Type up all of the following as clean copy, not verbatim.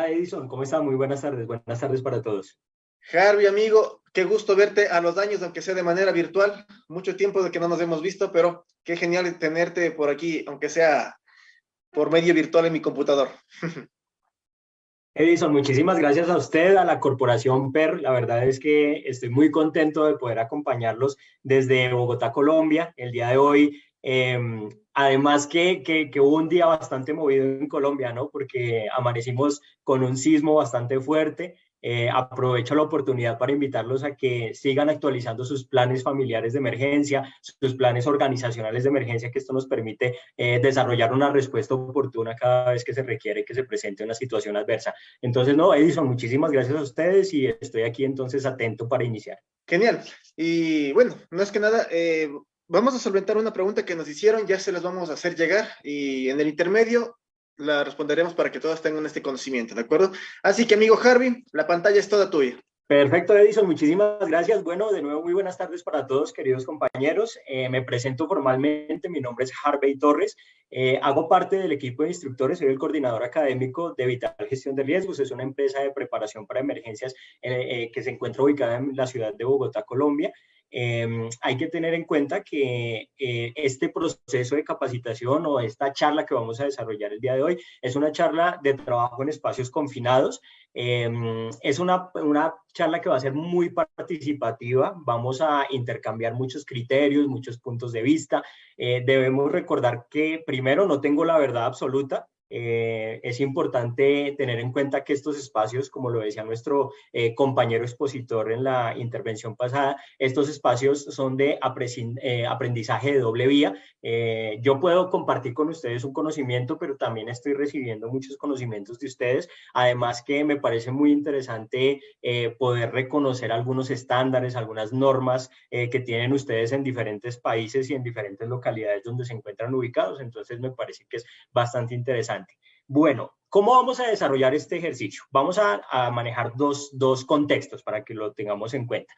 Hola Edison, ¿cómo está? Muy buenas tardes para todos. Harvey, amigo, qué gusto verte a los años, aunque sea de manera virtual. Mucho tiempo de que no nos hemos visto, pero qué genial tenerte por aquí, aunque sea por medio virtual en mi computador. Edison, muchísimas gracias a usted, a la Corporación PER. La verdad es que estoy muy contento de poder acompañarlos desde Bogotá, Colombia, el día de hoy. Además que hubo un día bastante movido en Colombia, ¿no? Porque amanecimos con un sismo bastante fuerte. Aprovecho la oportunidad para invitarlos a que sigan actualizando sus planes familiares de emergencia, sus planes organizacionales de emergencia, que esto nos permite desarrollar una respuesta oportuna cada vez que se requiere que se presente una situación adversa. Entonces, no, Edison, muchísimas gracias a ustedes y estoy aquí entonces atento para iniciar. Genial. Y bueno, no es que nada, vamos a solventar una pregunta que nos hicieron, ya se las vamos a hacer llegar y en el intermedio la responderemos para que todos tengan este conocimiento, ¿de acuerdo? Así que, amigo Harvey, la pantalla es toda tuya. Perfecto, Edison, muchísimas gracias. Bueno, de nuevo, muy buenas tardes para todos, queridos compañeros. Me presento formalmente, mi nombre es Harvey Torres. Hago parte del equipo de instructores, soy el coordinador académico de Vital Gestión de Riesgos. Es una empresa de preparación para emergencias que se encuentra ubicada en la ciudad de Bogotá, Colombia. Hay que tener en cuenta que este proceso de capacitación o esta charla que vamos a desarrollar el día de hoy es una charla de trabajo en espacios confinados. Es una charla que va a ser muy participativa, vamos a intercambiar muchos criterios, muchos puntos de vista. Debemos recordar que primero no tengo la verdad absoluta. Es importante tener en cuenta que estos espacios, como lo decía nuestro compañero expositor en la intervención pasada, estos espacios son de aprendizaje de doble vía. Yo puedo compartir con ustedes un conocimiento, pero también estoy recibiendo muchos conocimientos de ustedes. Además que me parece muy interesante poder reconocer algunos estándares, algunas normas que tienen ustedes en diferentes países y en diferentes localidades donde se encuentran ubicados. Entonces me parece que es bastante interesante. Bueno, ¿cómo vamos a desarrollar este ejercicio? Vamos a manejar dos contextos para que lo tengamos en cuenta.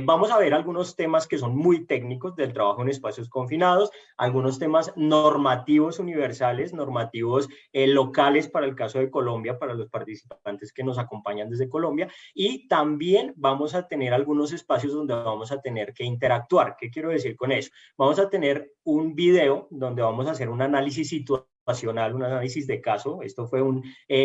Vamos a ver algunos temas que son muy técnicos del trabajo en espacios confinados, algunos temas normativos universales, normativos locales para el caso de Colombia, para los participantes que nos acompañan desde Colombia, y también vamos a tener algunos espacios donde vamos a tener que interactuar. ¿Qué quiero decir con eso? Vamos a tener un video donde vamos a hacer un análisis situacional, un análisis de caso. Esto fue un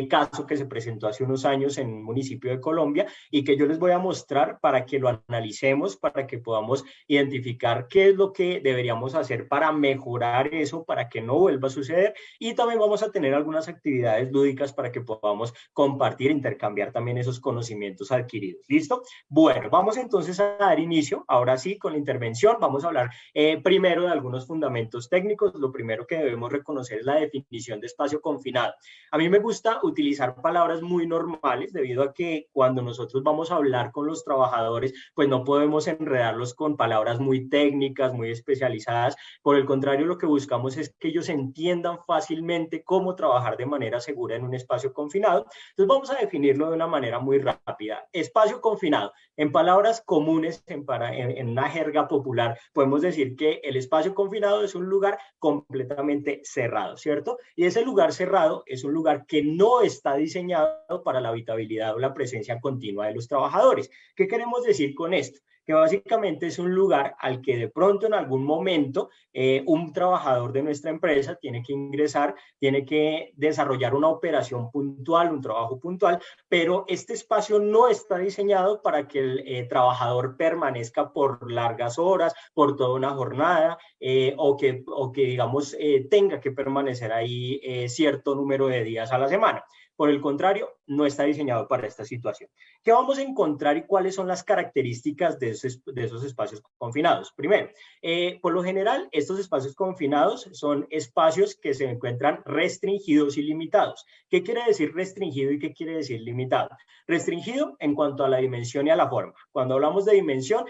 caso que se presentó hace unos años en un municipio de Colombia y que yo les voy a mostrar para que lo analicemos, para que podamos identificar qué es lo que deberíamos hacer para mejorar eso, para que no vuelva a suceder. Y también vamos a tener algunas actividades lúdicas para que podamos compartir, intercambiar también esos conocimientos adquiridos. ¿Listo? Bueno, vamos entonces a dar inicio, ahora sí, con la intervención. Vamos a hablar primero de algunos fundamentos técnicos. Lo primero que debemos reconocer es la definición de espacio confinado. A mí me gusta utilizar palabras muy normales debido a que cuando nosotros vamos a hablar con los trabajadores, pues no podemos enredarlos con palabras muy técnicas, muy especializadas. Por el contrario, lo que buscamos es que ellos entiendan fácilmente cómo trabajar de manera segura en un espacio confinado. Entonces vamos a definirlo de una manera muy rápida. Espacio confinado, en palabras comunes, en una jerga popular, podemos decir que el espacio confinado es un lugar completamente cerrado, ¿cierto? Y ese lugar cerrado es un lugar que no está diseñado para la habitabilidad o la presencia continua de los trabajadores. ¿Qué queremos decir con esto? Que básicamente es un lugar al que de pronto en algún momento un trabajador de nuestra empresa tiene que ingresar, tiene que desarrollar una operación puntual, un trabajo puntual, pero este espacio no está diseñado para que el trabajador permanezca por largas horas, por toda una jornada, o que digamos, tenga que permanecer ahí cierto número de días a la semana. Por el contrario, no está diseñado para esta situación. ¿Qué vamos a encontrar y cuáles son las características de esos espacios confinados? Primero, por lo general, estos espacios confinados son espacios que se encuentran restringidos y limitados. ¿Qué quiere decir restringido y qué quiere decir limitado? Restringido en cuanto a la dimensión y a la forma. Cuando hablamos de dimensión,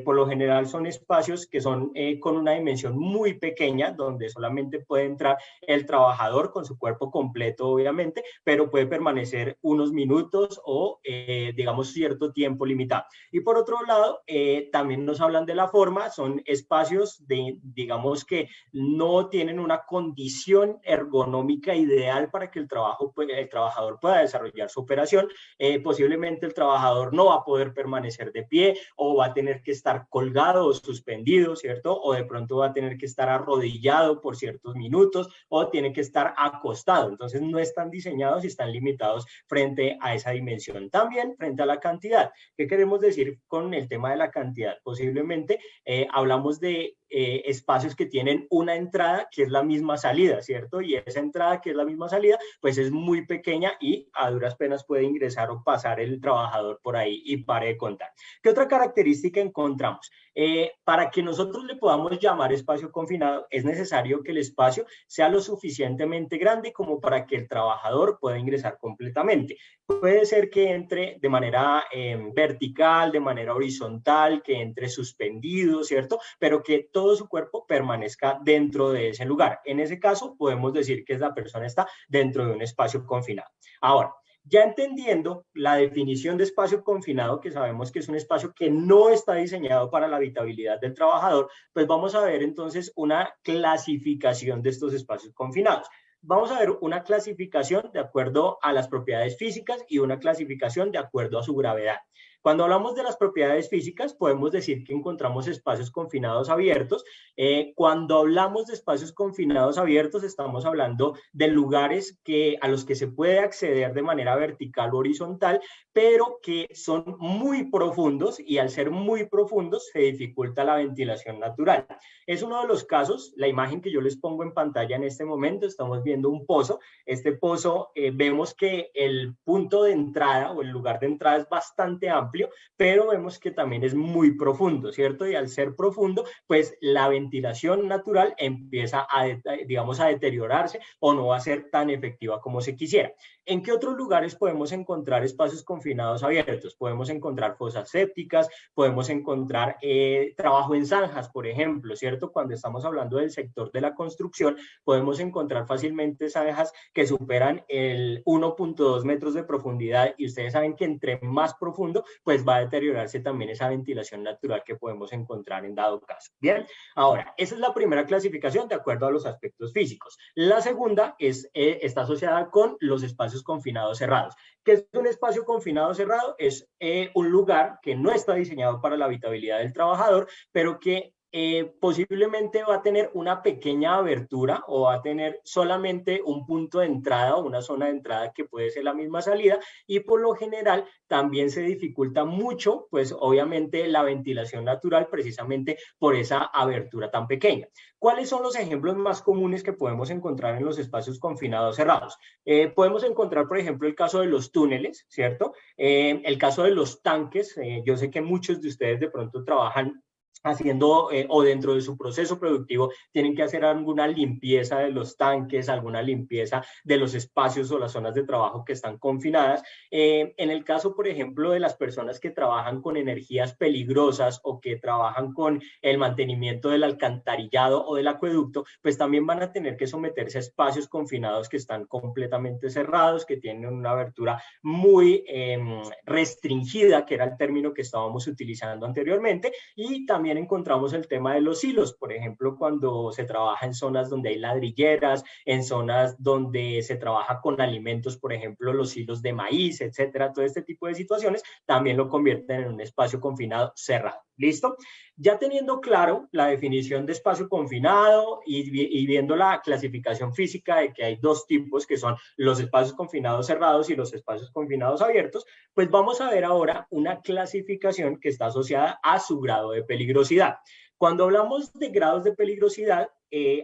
por lo general son espacios que son con una dimensión muy pequeña, donde solamente puede entrar el trabajador con su cuerpo completo, obviamente, pero puede permanecer unos minutos o, digamos, cierto tiempo limitado. Y por otro lado, también nos hablan de la forma, son espacios digamos que no tienen una condición ergonómica ideal para que el trabajador pueda desarrollar su operación. Posiblemente el trabajador no va a poder permanecer de pie o va a tener que estar colgado o suspendido, ¿cierto? O de pronto va a tener que estar arrodillado por ciertos minutos o tiene que estar acostado. Entonces no están diseñados y están limitados frente a esa dimensión. También frente a la cantidad. ¿Qué queremos decir con el tema de la cantidad? Posiblemente hablamos de espacios que tienen una entrada que es la misma salida, ¿cierto? Y esa entrada que es la misma salida, pues es muy pequeña y a duras penas puede ingresar o pasar el trabajador por ahí y pare de contar. ¿Qué otra característica encontramos? Para que nosotros le podamos llamar espacio confinado, es necesario que el espacio sea lo suficientemente grande como para que el trabajador pueda ingresar completamente. Puede ser que entre de manera vertical, de manera horizontal, que entre suspendido, ¿cierto? Pero que todo su cuerpo permanezca dentro de ese lugar. En ese caso, podemos decir que la persona está dentro de un espacio confinado. Ahora, ya entendiendo la definición de espacio confinado, que sabemos que es un espacio que no está diseñado para la habitabilidad del trabajador, pues vamos a ver entonces una clasificación de estos espacios confinados. Vamos a ver una clasificación de acuerdo a las propiedades físicas y una clasificación de acuerdo a su gravedad. Cuando hablamos de las propiedades físicas, podemos decir que encontramos espacios confinados abiertos. Cuando hablamos de espacios confinados abiertos, estamos hablando de lugares a los que se puede acceder de manera vertical o horizontal, pero que son muy profundos y al ser muy profundos se dificulta la ventilación natural. Es uno de los casos, la imagen que yo les pongo en pantalla en este momento, estamos viendo un pozo. Este pozo, vemos que el punto de entrada o el lugar de entrada es bastante amplio, pero vemos que también es muy profundo, ¿cierto? Y al ser profundo, pues la ventilación natural empieza digamos, a deteriorarse o no va a ser tan efectiva como se quisiera. ¿En qué otros lugares podemos encontrar espacios confinados abiertos? Podemos encontrar fosas sépticas, podemos encontrar trabajo en zanjas, por ejemplo, ¿cierto? Cuando estamos hablando del sector de la construcción, podemos encontrar fácilmente zanjas que superan el 1.2 metros de profundidad y ustedes saben que entre más profundo, pues va a deteriorarse también esa ventilación natural que podemos encontrar en dado caso. Bien, ahora, esa es la primera clasificación de acuerdo a los aspectos físicos. La segunda está asociada con los espacios confinados cerrados. ¿Qué es un espacio confinado cerrado? Es un lugar que no está diseñado para la habitabilidad del trabajador, pero que posiblemente va a tener una pequeña abertura o va a tener solamente un punto de entrada o una zona de entrada que puede ser la misma salida y por lo general también se dificulta mucho, pues obviamente la ventilación natural precisamente por esa abertura tan pequeña. ¿Cuáles son los ejemplos más comunes que podemos encontrar en los espacios confinados cerrados? Podemos encontrar, por ejemplo, el caso de los túneles, ¿cierto? El caso de los tanques. Yo sé que muchos de ustedes de pronto trabajan haciendo o dentro de su proceso productivo tienen que hacer alguna limpieza de los tanques, alguna limpieza de los espacios o las zonas de trabajo que están confinadas. En el caso, por ejemplo, de las personas que trabajan con energías peligrosas o que trabajan con el mantenimiento del alcantarillado o del acueducto, pues también van a tener que someterse a espacios confinados que están completamente cerrados, que tienen una abertura muy restringida, que era el término que estábamos utilizando anteriormente, y también encontramos el tema de los silos, por ejemplo, cuando se trabaja en zonas donde hay ladrilleras, en zonas donde se trabaja con alimentos, por ejemplo, los silos de maíz, etcétera, todo este tipo de situaciones también lo convierten en un espacio confinado cerrado. ¿Listo? Ya teniendo claro la definición de espacio confinado y viendo la clasificación física de que hay dos tipos, que son los espacios confinados cerrados y los espacios confinados abiertos, pues vamos a ver ahora una clasificación que está asociada a su grado de peligrosidad. Cuando hablamos de grados de peligrosidad,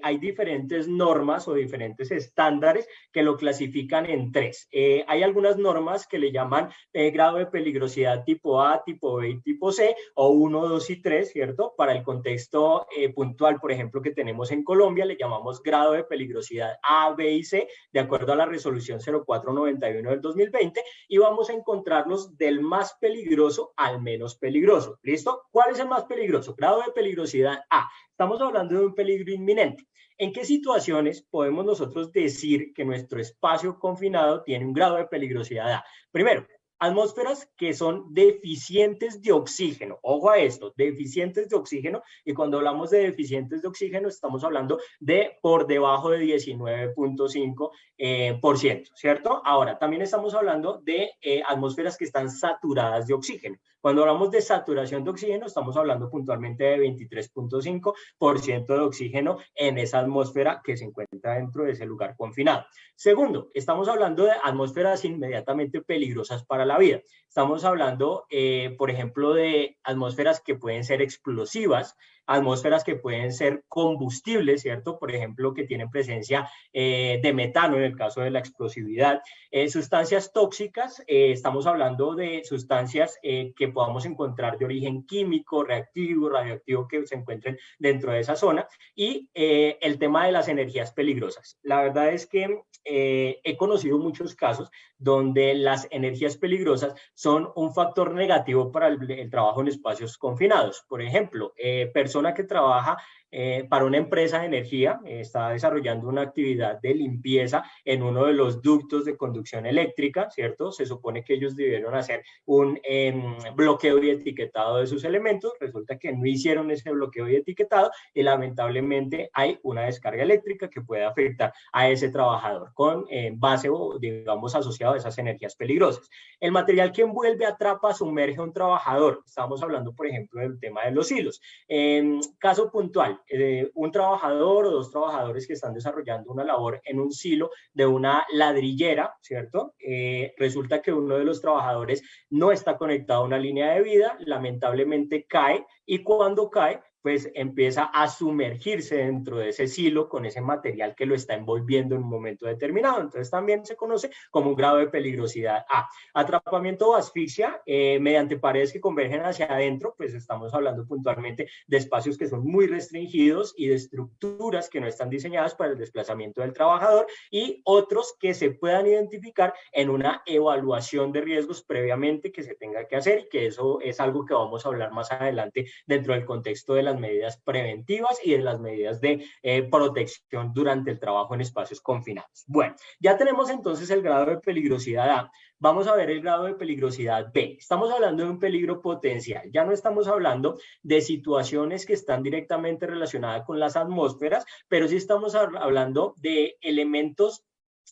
hay diferentes normas o diferentes estándares que lo clasifican en tres. Hay algunas normas que le llaman grado de peligrosidad tipo A, tipo B y tipo C, o 1, 2 y 3, ¿cierto? Para el contexto puntual, por ejemplo, que tenemos en Colombia, le llamamos grado de peligrosidad A, B y C, de acuerdo a la resolución 0491 del 2020, y vamos a encontrarlos del más peligroso al menos peligroso. ¿Listo? ¿Cuál es el más peligroso? Grado de peligrosidad A. Estamos hablando de un peligro inminente. inminente. ¿En qué situaciones podemos nosotros decir que nuestro espacio confinado tiene un grado de peligrosidad A? Primero, atmósferas que son deficientes de oxígeno. Ojo a esto, deficientes de oxígeno. Y cuando hablamos de deficientes de oxígeno, estamos hablando de por debajo de 19.5%, ¿cierto? Ahora, también estamos hablando de atmósferas que están saturadas de oxígeno. Cuando hablamos de saturación de oxígeno, estamos hablando puntualmente de 23.5% de oxígeno en esa atmósfera que se encuentra dentro de ese lugar confinado. Segundo, estamos hablando de atmósferas inmediatamente peligrosas para la vida. Estamos hablando, por ejemplo, de atmósferas que pueden ser explosivas, atmósferas que pueden ser combustibles, ¿cierto? Por ejemplo, que tienen presencia de metano en el caso de la explosividad. Sustancias tóxicas, estamos hablando de sustancias que podamos encontrar de origen químico, reactivo, radioactivo, que se encuentren dentro de esa zona. Y el tema de las energías peligrosas. La verdad es que he conocido muchos casos donde las energías peligrosas son un factor negativo para el trabajo en espacios confinados. Por ejemplo, persona que trabaja para una empresa de energía, está desarrollando una actividad de limpieza en uno de los ductos de conducción eléctrica, ¿cierto? Se supone que ellos debieron hacer un bloqueo y etiquetado de sus elementos, resulta que no hicieron ese bloqueo y etiquetado y lamentablemente hay una descarga eléctrica que puede afectar a ese trabajador con base o digamos asociado a esas energías peligrosas. El material que envuelve, atrapa, sumerge a un trabajador, estamos hablando por ejemplo del tema de los hilos. Caso puntual, un trabajador o dos trabajadores que están desarrollando una labor en un silo de una ladrillera, ¿cierto? Resulta que uno de los trabajadores no está conectado a una línea de vida, lamentablemente cae y cuando cae, pues empieza a sumergirse dentro de ese silo con ese material que lo está envolviendo en un momento determinado. Entonces también se conoce como un grado de peligrosidad A. Atrapamiento o asfixia mediante paredes que convergen hacia adentro, pues estamos hablando puntualmente de espacios que son muy restringidos y de estructuras que no están diseñadas para el desplazamiento del trabajador y otros que se puedan identificar en una evaluación de riesgos previamente que se tenga que hacer y que eso es algo que vamos a hablar más adelante dentro del contexto de las medidas preventivas y de las medidas de protección durante el trabajo en espacios confinados. Bueno, ya tenemos entonces el grado de peligrosidad A. Vamos a ver el grado de peligrosidad B. Estamos hablando de un peligro potencial. Ya no estamos hablando de situaciones que están directamente relacionadas con las atmósferas, pero sí estamos hablando de elementos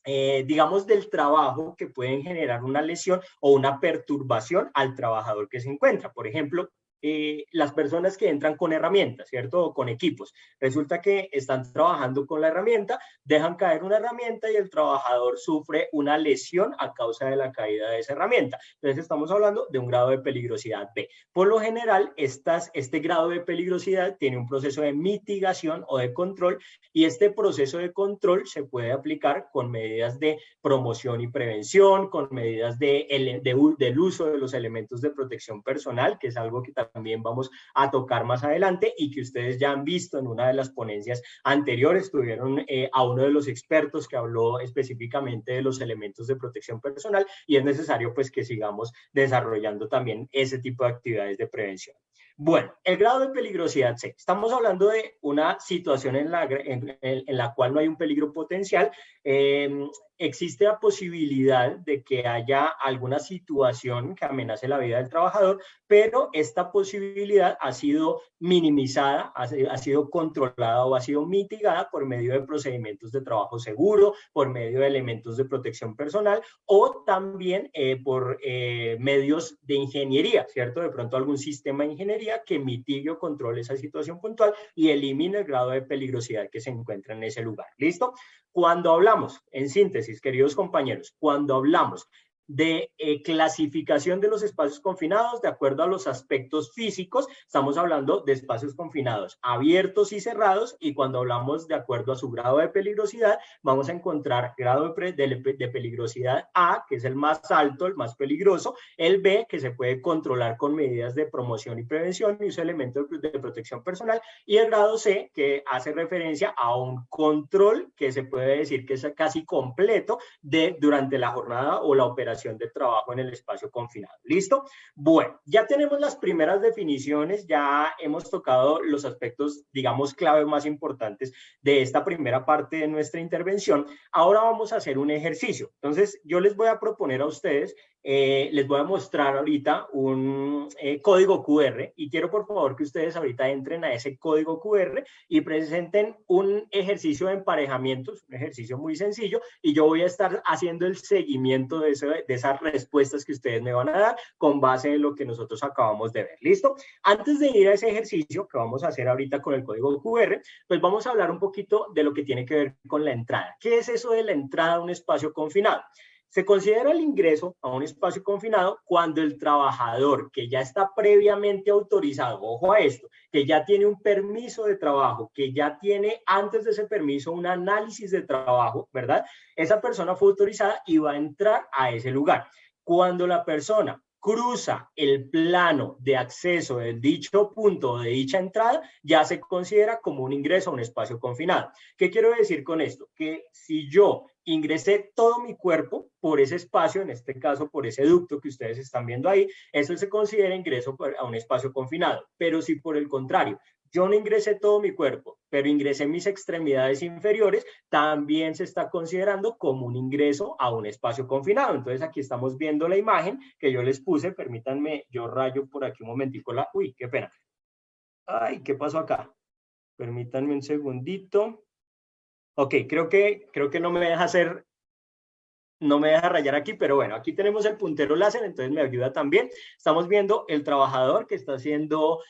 digamos, del trabajo que pueden generar una lesión o una perturbación al trabajador que se encuentra. Por ejemplo, las personas que entran con herramientas, ¿cierto? O con equipos. Resulta que están trabajando con la herramienta, dejan caer una herramienta y el trabajador sufre una lesión a causa de la caída de esa herramienta. Entonces estamos hablando de un grado de peligrosidad B. Por lo general, este grado de peligrosidad tiene un proceso de mitigación o de control y este proceso de control se puede aplicar con medidas de promoción y prevención, con medidas del uso de los elementos de protección personal, que es algo que también vamos a tocar más adelante y que ustedes ya han visto en una de las ponencias anteriores. Tuvieron a uno de los expertos que habló específicamente de los elementos de protección personal y es necesario pues que sigamos desarrollando también ese tipo de actividades de prevención. Bueno, el grado de peligrosidad C. Estamos hablando de una situación en la cual no hay un peligro potencial. Existe la posibilidad de que haya alguna situación que amenace la vida del trabajador, pero esta posibilidad ha sido minimizada, ha sido controlada o ha sido mitigada por medio de procedimientos de trabajo seguro, por medio de elementos de protección personal o también por medios de ingeniería, ¿cierto? De pronto algún sistema de ingeniería que mitigue o controle esa situación puntual y elimine el grado de peligrosidad que se encuentra en ese lugar. ¿Listo? Cuando hablamos, en síntesis, queridos compañeros, cuando hablamos de clasificación de los espacios confinados de acuerdo a los aspectos físicos, estamos hablando de espacios confinados abiertos y cerrados y cuando hablamos de acuerdo a su grado de peligrosidad, vamos a encontrar grado de peligrosidad A, que es el más alto, el más peligroso, el B, que se puede controlar con medidas de promoción y prevención y uso de elementos de protección personal y el grado C, que hace referencia a un control que se puede decir que es casi completo durante la jornada o la operación generación de trabajo en el espacio confinado. ¿Listo? Bueno, ya tenemos las primeras definiciones, ya hemos tocado los aspectos, digamos, clave más importantes de esta primera parte de nuestra intervención. Ahora vamos a hacer un ejercicio. Entonces, yo les voy a proponer a ustedes, les voy a mostrar ahorita un código QR y quiero por favor que ustedes ahorita entren a ese código QR y presenten un ejercicio de emparejamientos, un ejercicio muy sencillo, y yo voy a estar haciendo el seguimiento de esas respuestas que ustedes me van a dar con base en lo que nosotros acabamos de ver. ¿Listo? Antes de ir a ese ejercicio que vamos a hacer ahorita con el código QR, pues vamos a hablar un poquito de lo que tiene que ver con la entrada. ¿Qué es eso de la entrada a un espacio confinado? Se considera el ingreso a un espacio confinado cuando el trabajador que ya está previamente autorizado, ojo a esto, que ya tiene un permiso de trabajo, que ya tiene antes de ese permiso un análisis de trabajo, ¿verdad? Esa persona fue autorizada y va a entrar a ese lugar. Cuando la persona cruza el plano de acceso de dicho punto o de dicha entrada, ya se considera como un ingreso a un espacio confinado. ¿Qué quiero decir con esto? Que si yo ingresé todo mi cuerpo por ese espacio, en este caso por ese ducto que ustedes están viendo ahí, eso se considera ingreso a un espacio confinado. Pero si por el contrario, yo no ingresé todo mi cuerpo, pero ingresé mis extremidades inferiores, también se está considerando como un ingreso a un espacio confinado. Entonces aquí estamos viendo la imagen que yo les puse. Permítanme, yo rayo por aquí un momentico la... Uy, qué pena. Ay, ¿qué pasó acá? Permítanme un segundito. Ok, creo que no me deja hacer... No me deja rayar aquí, pero bueno, aquí tenemos el puntero láser, entonces me ayuda también. Estamos viendo el trabajador que está haciendo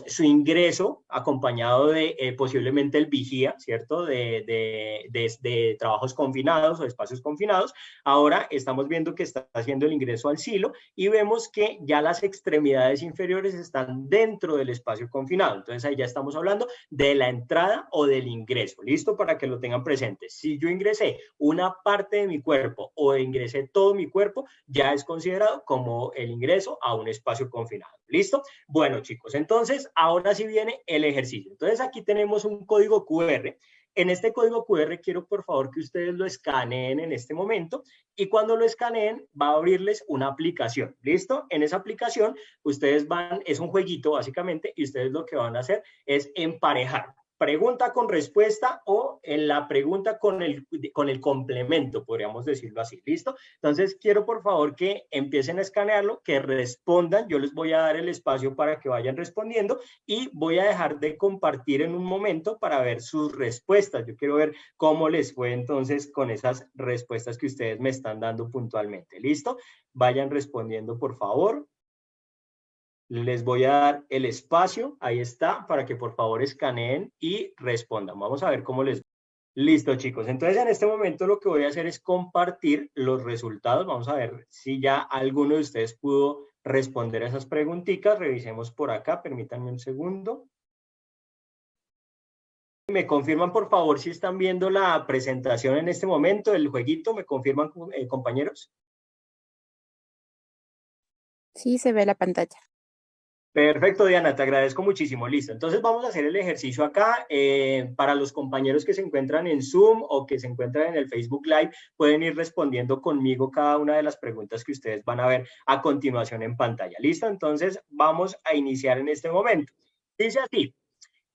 su ingreso acompañado de posiblemente el vigía, ¿cierto? De trabajos confinados o espacios confinados. Ahora estamos viendo que está haciendo el ingreso al silo y vemos que ya las extremidades inferiores están dentro del espacio confinado. Entonces ahí ya estamos hablando de la entrada o del ingreso. ¿Listo? Para que lo tengan presente. Si yo ingresé una parte de mi cuerpo o ingresé todo mi cuerpo, ya es considerado como el ingreso a un espacio confinado. ¿Listo? Bueno, chicos, entonces ahora sí viene el ejercicio. Entonces aquí tenemos un código QR. En este código QR quiero por favor que ustedes lo escaneen en este momento y cuando lo escaneen va a abrirles una aplicación. ¿Listo? En esa aplicación ustedes van, es un jueguito básicamente y ustedes lo que van a hacer es emparejar pregunta con respuesta o en la pregunta con el complemento, podríamos decirlo así, ¿listo? Entonces, quiero por favor que empiecen a escanearlo, que respondan, yo les voy a dar el espacio para que vayan respondiendo y voy a dejar de compartir en un momento para ver sus respuestas. Yo quiero ver cómo les fue entonces con esas respuestas que ustedes me están dando puntualmente, ¿listo? Vayan respondiendo, por favor. Les voy a dar el espacio, ahí está, para que por favor escaneen y respondan. Vamos a ver cómo les va. Listo, chicos. Entonces, en este momento lo que voy a hacer es compartir los resultados. Vamos a ver si ya alguno de ustedes pudo responder a esas preguntitas. Revisemos por acá. Permítanme un segundo. ¿Me confirman, por favor, si están viendo la presentación en este momento, el jueguito? ¿Me confirman, compañeros? Sí, se ve la pantalla. Perfecto, Diana, te agradezco muchísimo. Listo. Entonces vamos a hacer el ejercicio acá. Para los compañeros que se encuentran en Zoom o que se encuentran en el Facebook Live, pueden ir respondiendo conmigo cada una de las preguntas que ustedes van a ver a continuación en pantalla. ¿Listo? Entonces vamos a iniciar en este momento. Dice así,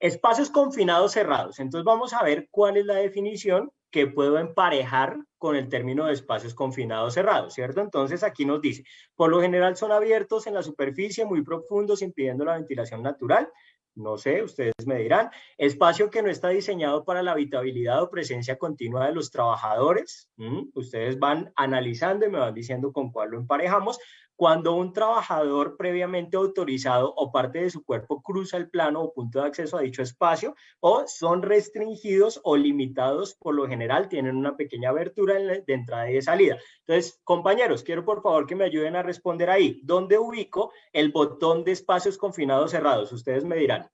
espacios confinados cerrados. Entonces vamos a ver cuál es la definición que puedo emparejar con el término de espacios confinados cerrados, ¿cierto? Entonces aquí nos dice, por lo general son abiertos en la superficie, muy profundos, impidiendo la ventilación natural. No sé, ustedes me dirán. Espacio que no está diseñado para la habitabilidad o presencia continua de los trabajadores. Ustedes van analizando y me van diciendo con cuál lo emparejamos. Cuando un trabajador previamente autorizado o parte de su cuerpo cruza el plano o punto de acceso a dicho espacio, o son restringidos o limitados, por lo general tienen una pequeña abertura de entrada y de salida. Entonces, compañeros, quiero por favor que me ayuden a responder ahí. ¿Dónde ubico el botón de espacios confinados cerrados? Ustedes me dirán.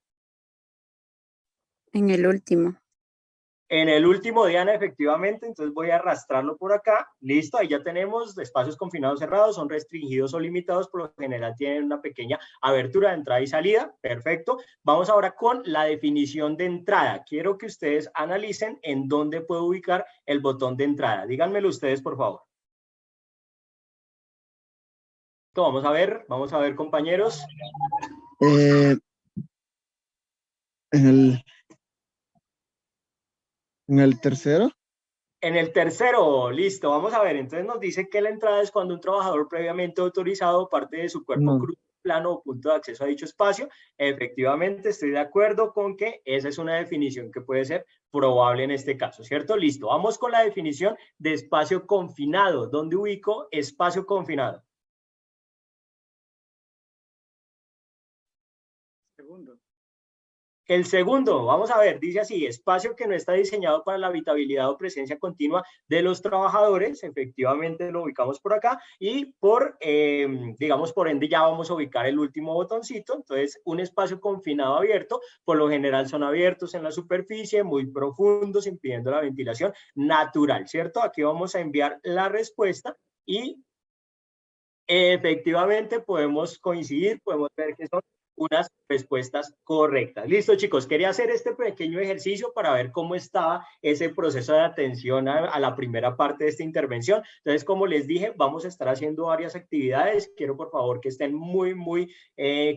En el último. En el último, Diana, efectivamente, entonces voy a arrastrarlo por acá. Listo, ahí ya tenemos espacios confinados cerrados, son restringidos o limitados, por lo general tienen una pequeña abertura de entrada y salida. Perfecto. Vamos ahora con la definición de entrada. Quiero que ustedes analicen en dónde puedo ubicar el botón de entrada. Díganmelo ustedes, por favor. Vamos a ver, compañeros. En el tercero. En el tercero, listo, vamos a ver. Entonces nos dice que la entrada es cuando un trabajador previamente autorizado parte de su cuerpo cruza plano o punto de acceso a dicho espacio. Efectivamente, estoy de acuerdo con que esa es una definición que puede ser probable en este caso, ¿cierto? Listo, vamos con la definición de espacio confinado. ¿Dónde ubico espacio confinado? Segundo. El segundo, vamos a ver, dice así: espacio que no está diseñado para la habitabilidad o presencia continua de los trabajadores. Efectivamente lo ubicamos por acá, y digamos, por ende ya vamos a ubicar el último botoncito. Entonces, un espacio confinado abierto, por lo general son abiertos en la superficie, muy profundos, impidiendo la ventilación natural, ¿cierto? Aquí vamos a enviar la respuesta y efectivamente podemos coincidir, podemos ver que son unas respuestas correctas. Listo, chicos, quería hacer este pequeño ejercicio para ver cómo estaba ese proceso de atención a la primera parte de esta intervención. Entonces, como les dije, vamos a estar haciendo varias actividades. Quiero, por favor, que estén muy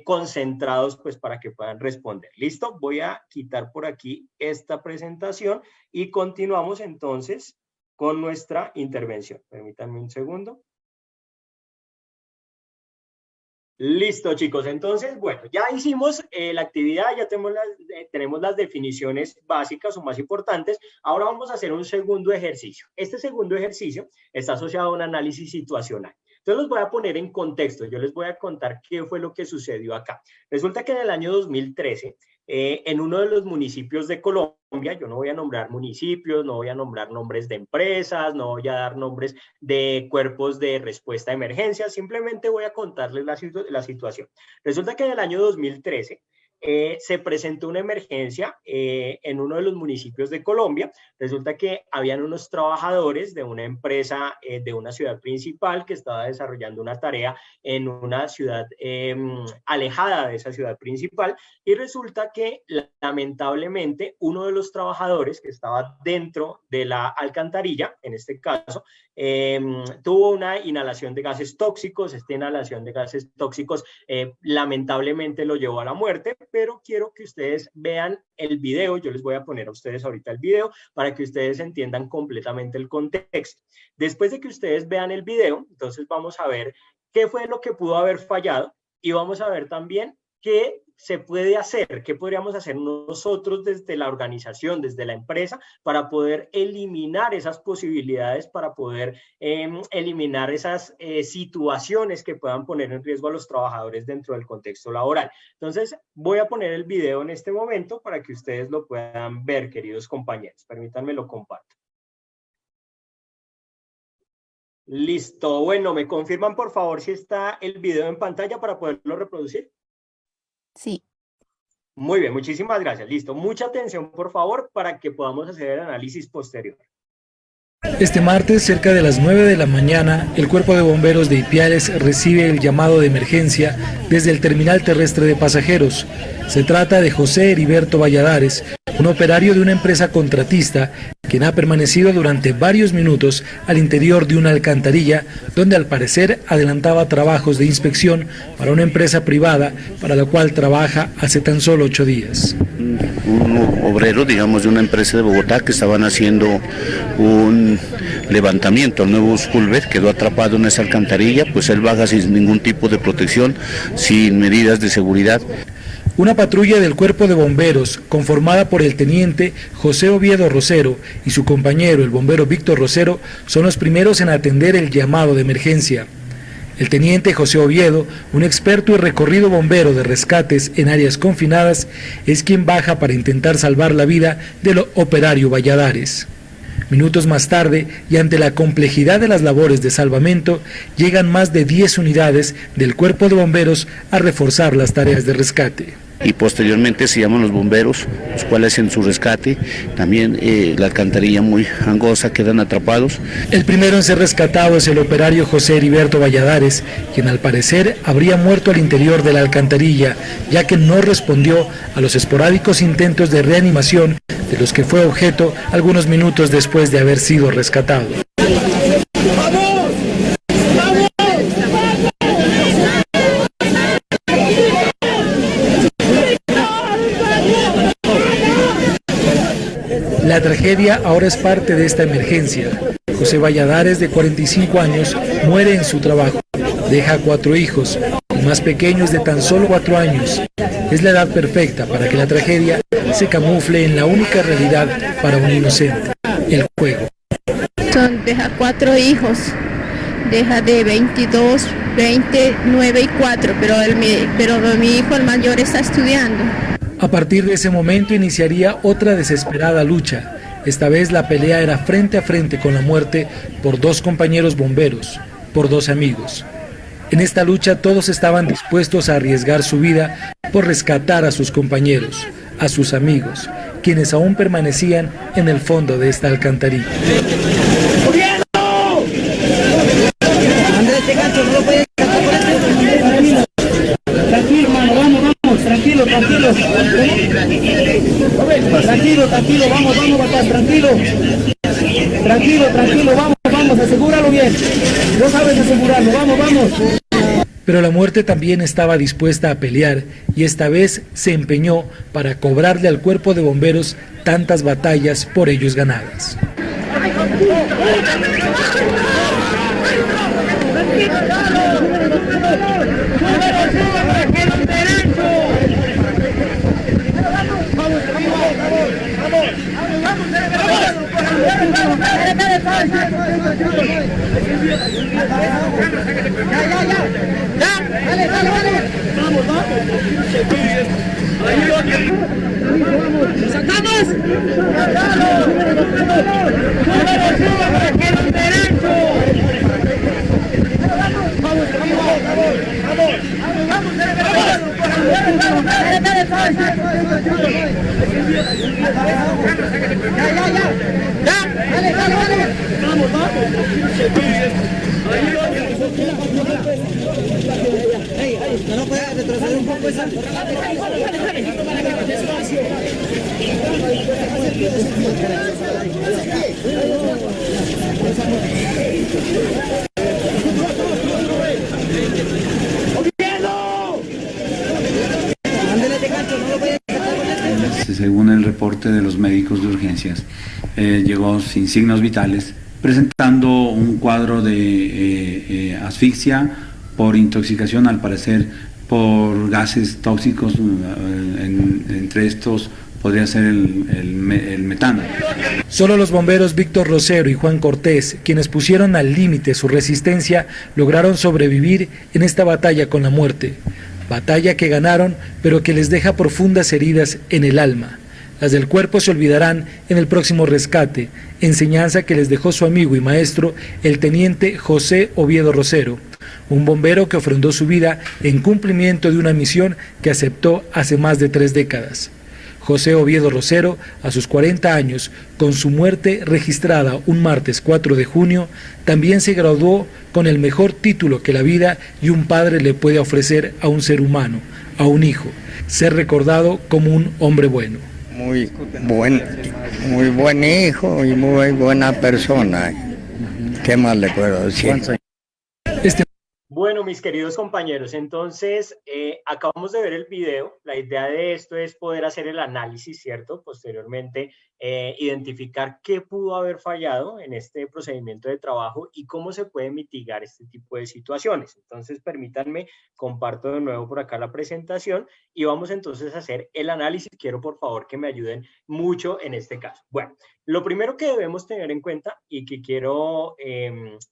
concentrados, pues, para que puedan responder. ¿Listo? Voy a quitar por aquí esta presentación y continuamos entonces con nuestra intervención. Permítanme un segundo. Listo, chicos. Entonces, bueno, ya hicimos la actividad, ya tenemos las definiciones básicas o más importantes. Ahora vamos a hacer un segundo ejercicio. Este segundo ejercicio está asociado a un análisis situacional. Entonces los voy a poner en contexto. Yo les voy a contar qué fue lo que sucedió acá. Resulta que en el año 2013, en uno de los municipios de Colombia, yo no voy a nombrar municipios, no voy a nombrar nombres de empresas, no voy a dar nombres de cuerpos de respuesta a emergencias, simplemente voy a contarles la situación. Resulta que en el año 2013 se presentó una emergencia en uno de los municipios de Colombia. Resulta que habían unos trabajadores de una empresa de una ciudad principal que estaba desarrollando una tarea en una ciudad alejada de esa ciudad principal, y resulta que lamentablemente uno de los trabajadores que estaba dentro de la alcantarilla, en este caso, tuvo una inhalación de gases tóxicos. Esta inhalación de gases tóxicos lamentablemente lo llevó a la muerte, pero quiero que ustedes vean el video. Yo les voy a poner a ustedes ahorita el video para que ustedes entiendan completamente el contexto. Después de que ustedes vean el video, entonces vamos a ver qué fue lo que pudo haber fallado, y vamos a ver también qué se puede hacer, qué podríamos hacer nosotros desde la organización, desde la empresa, para poder eliminar esas posibilidades, para poder eliminar esas situaciones que puedan poner en riesgo a los trabajadores dentro del contexto laboral. Entonces, voy a poner el video en este momento para que ustedes lo puedan ver, queridos compañeros. Permítanme lo comparto. Listo. Bueno, ¿me confirman, por favor, si está el video en pantalla para poderlo reproducir? Sí. Muy bien, muchísimas gracias. Listo. Mucha atención, por favor, para que podamos hacer el análisis posterior. Este martes, cerca de las 9 de la mañana, el Cuerpo de Bomberos de Ipiales recibe el llamado de emergencia desde el terminal terrestre de pasajeros. Se trata de José Heriberto Valladares, un operario de una empresa contratista, quien ha permanecido durante varios minutos al interior de una alcantarilla, donde al parecer adelantaba trabajos de inspección para una empresa privada para la cual trabaja hace tan solo 8 días. Un obrero, digamos, de una empresa de Bogotá que estaban haciendo un levantamiento al nuevo culver, quedó atrapado en esa alcantarilla, pues él baja sin ningún tipo de protección, sin medidas de seguridad. Una patrulla del Cuerpo de Bomberos, conformada por el teniente José Oviedo Rosero y su compañero, el bombero Víctor Rosero, son los primeros en atender el llamado de emergencia. El teniente José Oviedo, un experto y recorrido bombero de rescates en áreas confinadas, es quien baja para intentar salvar la vida del operario Valladares. Minutos más tarde, y ante la complejidad de las labores de salvamento, llegan más de 10 unidades del Cuerpo de Bomberos a reforzar las tareas de rescate. Y posteriormente se llaman los bomberos, los cuales en su rescate, también la alcantarilla muy angosta, quedan atrapados. El primero en ser rescatado es el operario José Heriberto Valladares, quien al parecer habría muerto al interior de la alcantarilla, ya que no respondió a los esporádicos intentos de reanimación de los que fue objeto algunos minutos después de haber sido rescatado. La tragedia ahora es parte de esta emergencia. José Valladares, de 45 años, muere en su trabajo. Deja 4 hijos, el más pequeño es de tan solo 4 años. Es la edad perfecta para que la tragedia se camufle en la única realidad para un inocente, el juego. Deja 4 hijos, deja de 22, 20, 9 y 4, pero mi hijo el mayor está estudiando. A partir de ese momento iniciaría otra desesperada lucha. Esta vez la pelea era frente a frente con la muerte por 2 compañeros bomberos, por 2 amigos. En esta lucha todos estaban dispuestos a arriesgar su vida por rescatar a sus compañeros, a sus amigos, quienes aún permanecían en el fondo de esta alcantarilla. Tranquilo, hermano, vamos, tranquilo. Tranquilo, vamos, Batás, tranquilo, vamos, asegúralo bien. No sabes asegurarlo, vamos. Pero la muerte también estaba dispuesta a pelear y esta vez se empeñó para cobrarle al cuerpo de bomberos tantas batallas por ellos ganadas. ¿No puede retroceder un poco esa? Según el reporte de los médicos de urgencias, llegó sin signos vitales, presentando un cuadro de asfixia por intoxicación, al parecer por gases tóxicos, entre estos podría ser el metano. Solo los bomberos Víctor Rosero y Juan Cortés, quienes pusieron al límite su resistencia, lograron sobrevivir en esta batalla con la muerte. Batalla que ganaron, pero que les deja profundas heridas en el alma. Las del cuerpo se olvidarán en el próximo rescate, enseñanza que les dejó su amigo y maestro, el teniente José Oviedo Rosero, un bombero que ofrendó su vida en cumplimiento de una misión que aceptó hace más de 3 décadas. José Oviedo Rosero, a sus 40 años, con su muerte registrada un martes 4 de junio, también se graduó con el mejor título que la vida y un padre le puede ofrecer a un ser humano, a un hijo, ser recordado como un hombre bueno. Muy buen hijo y muy buena persona. ¿Qué más le puedo decir? Bueno, mis queridos compañeros, entonces acabamos de ver el video. La idea de esto es poder hacer el análisis, ¿cierto? Posteriormente, identificar qué pudo haber fallado en este procedimiento de trabajo y cómo se puede mitigar este tipo de situaciones. Entonces, permítanme, comparto de nuevo por acá la presentación y vamos entonces a hacer el análisis. Quiero, por favor, que me ayuden mucho en este caso. Bueno, lo primero que debemos tener en cuenta y que quiero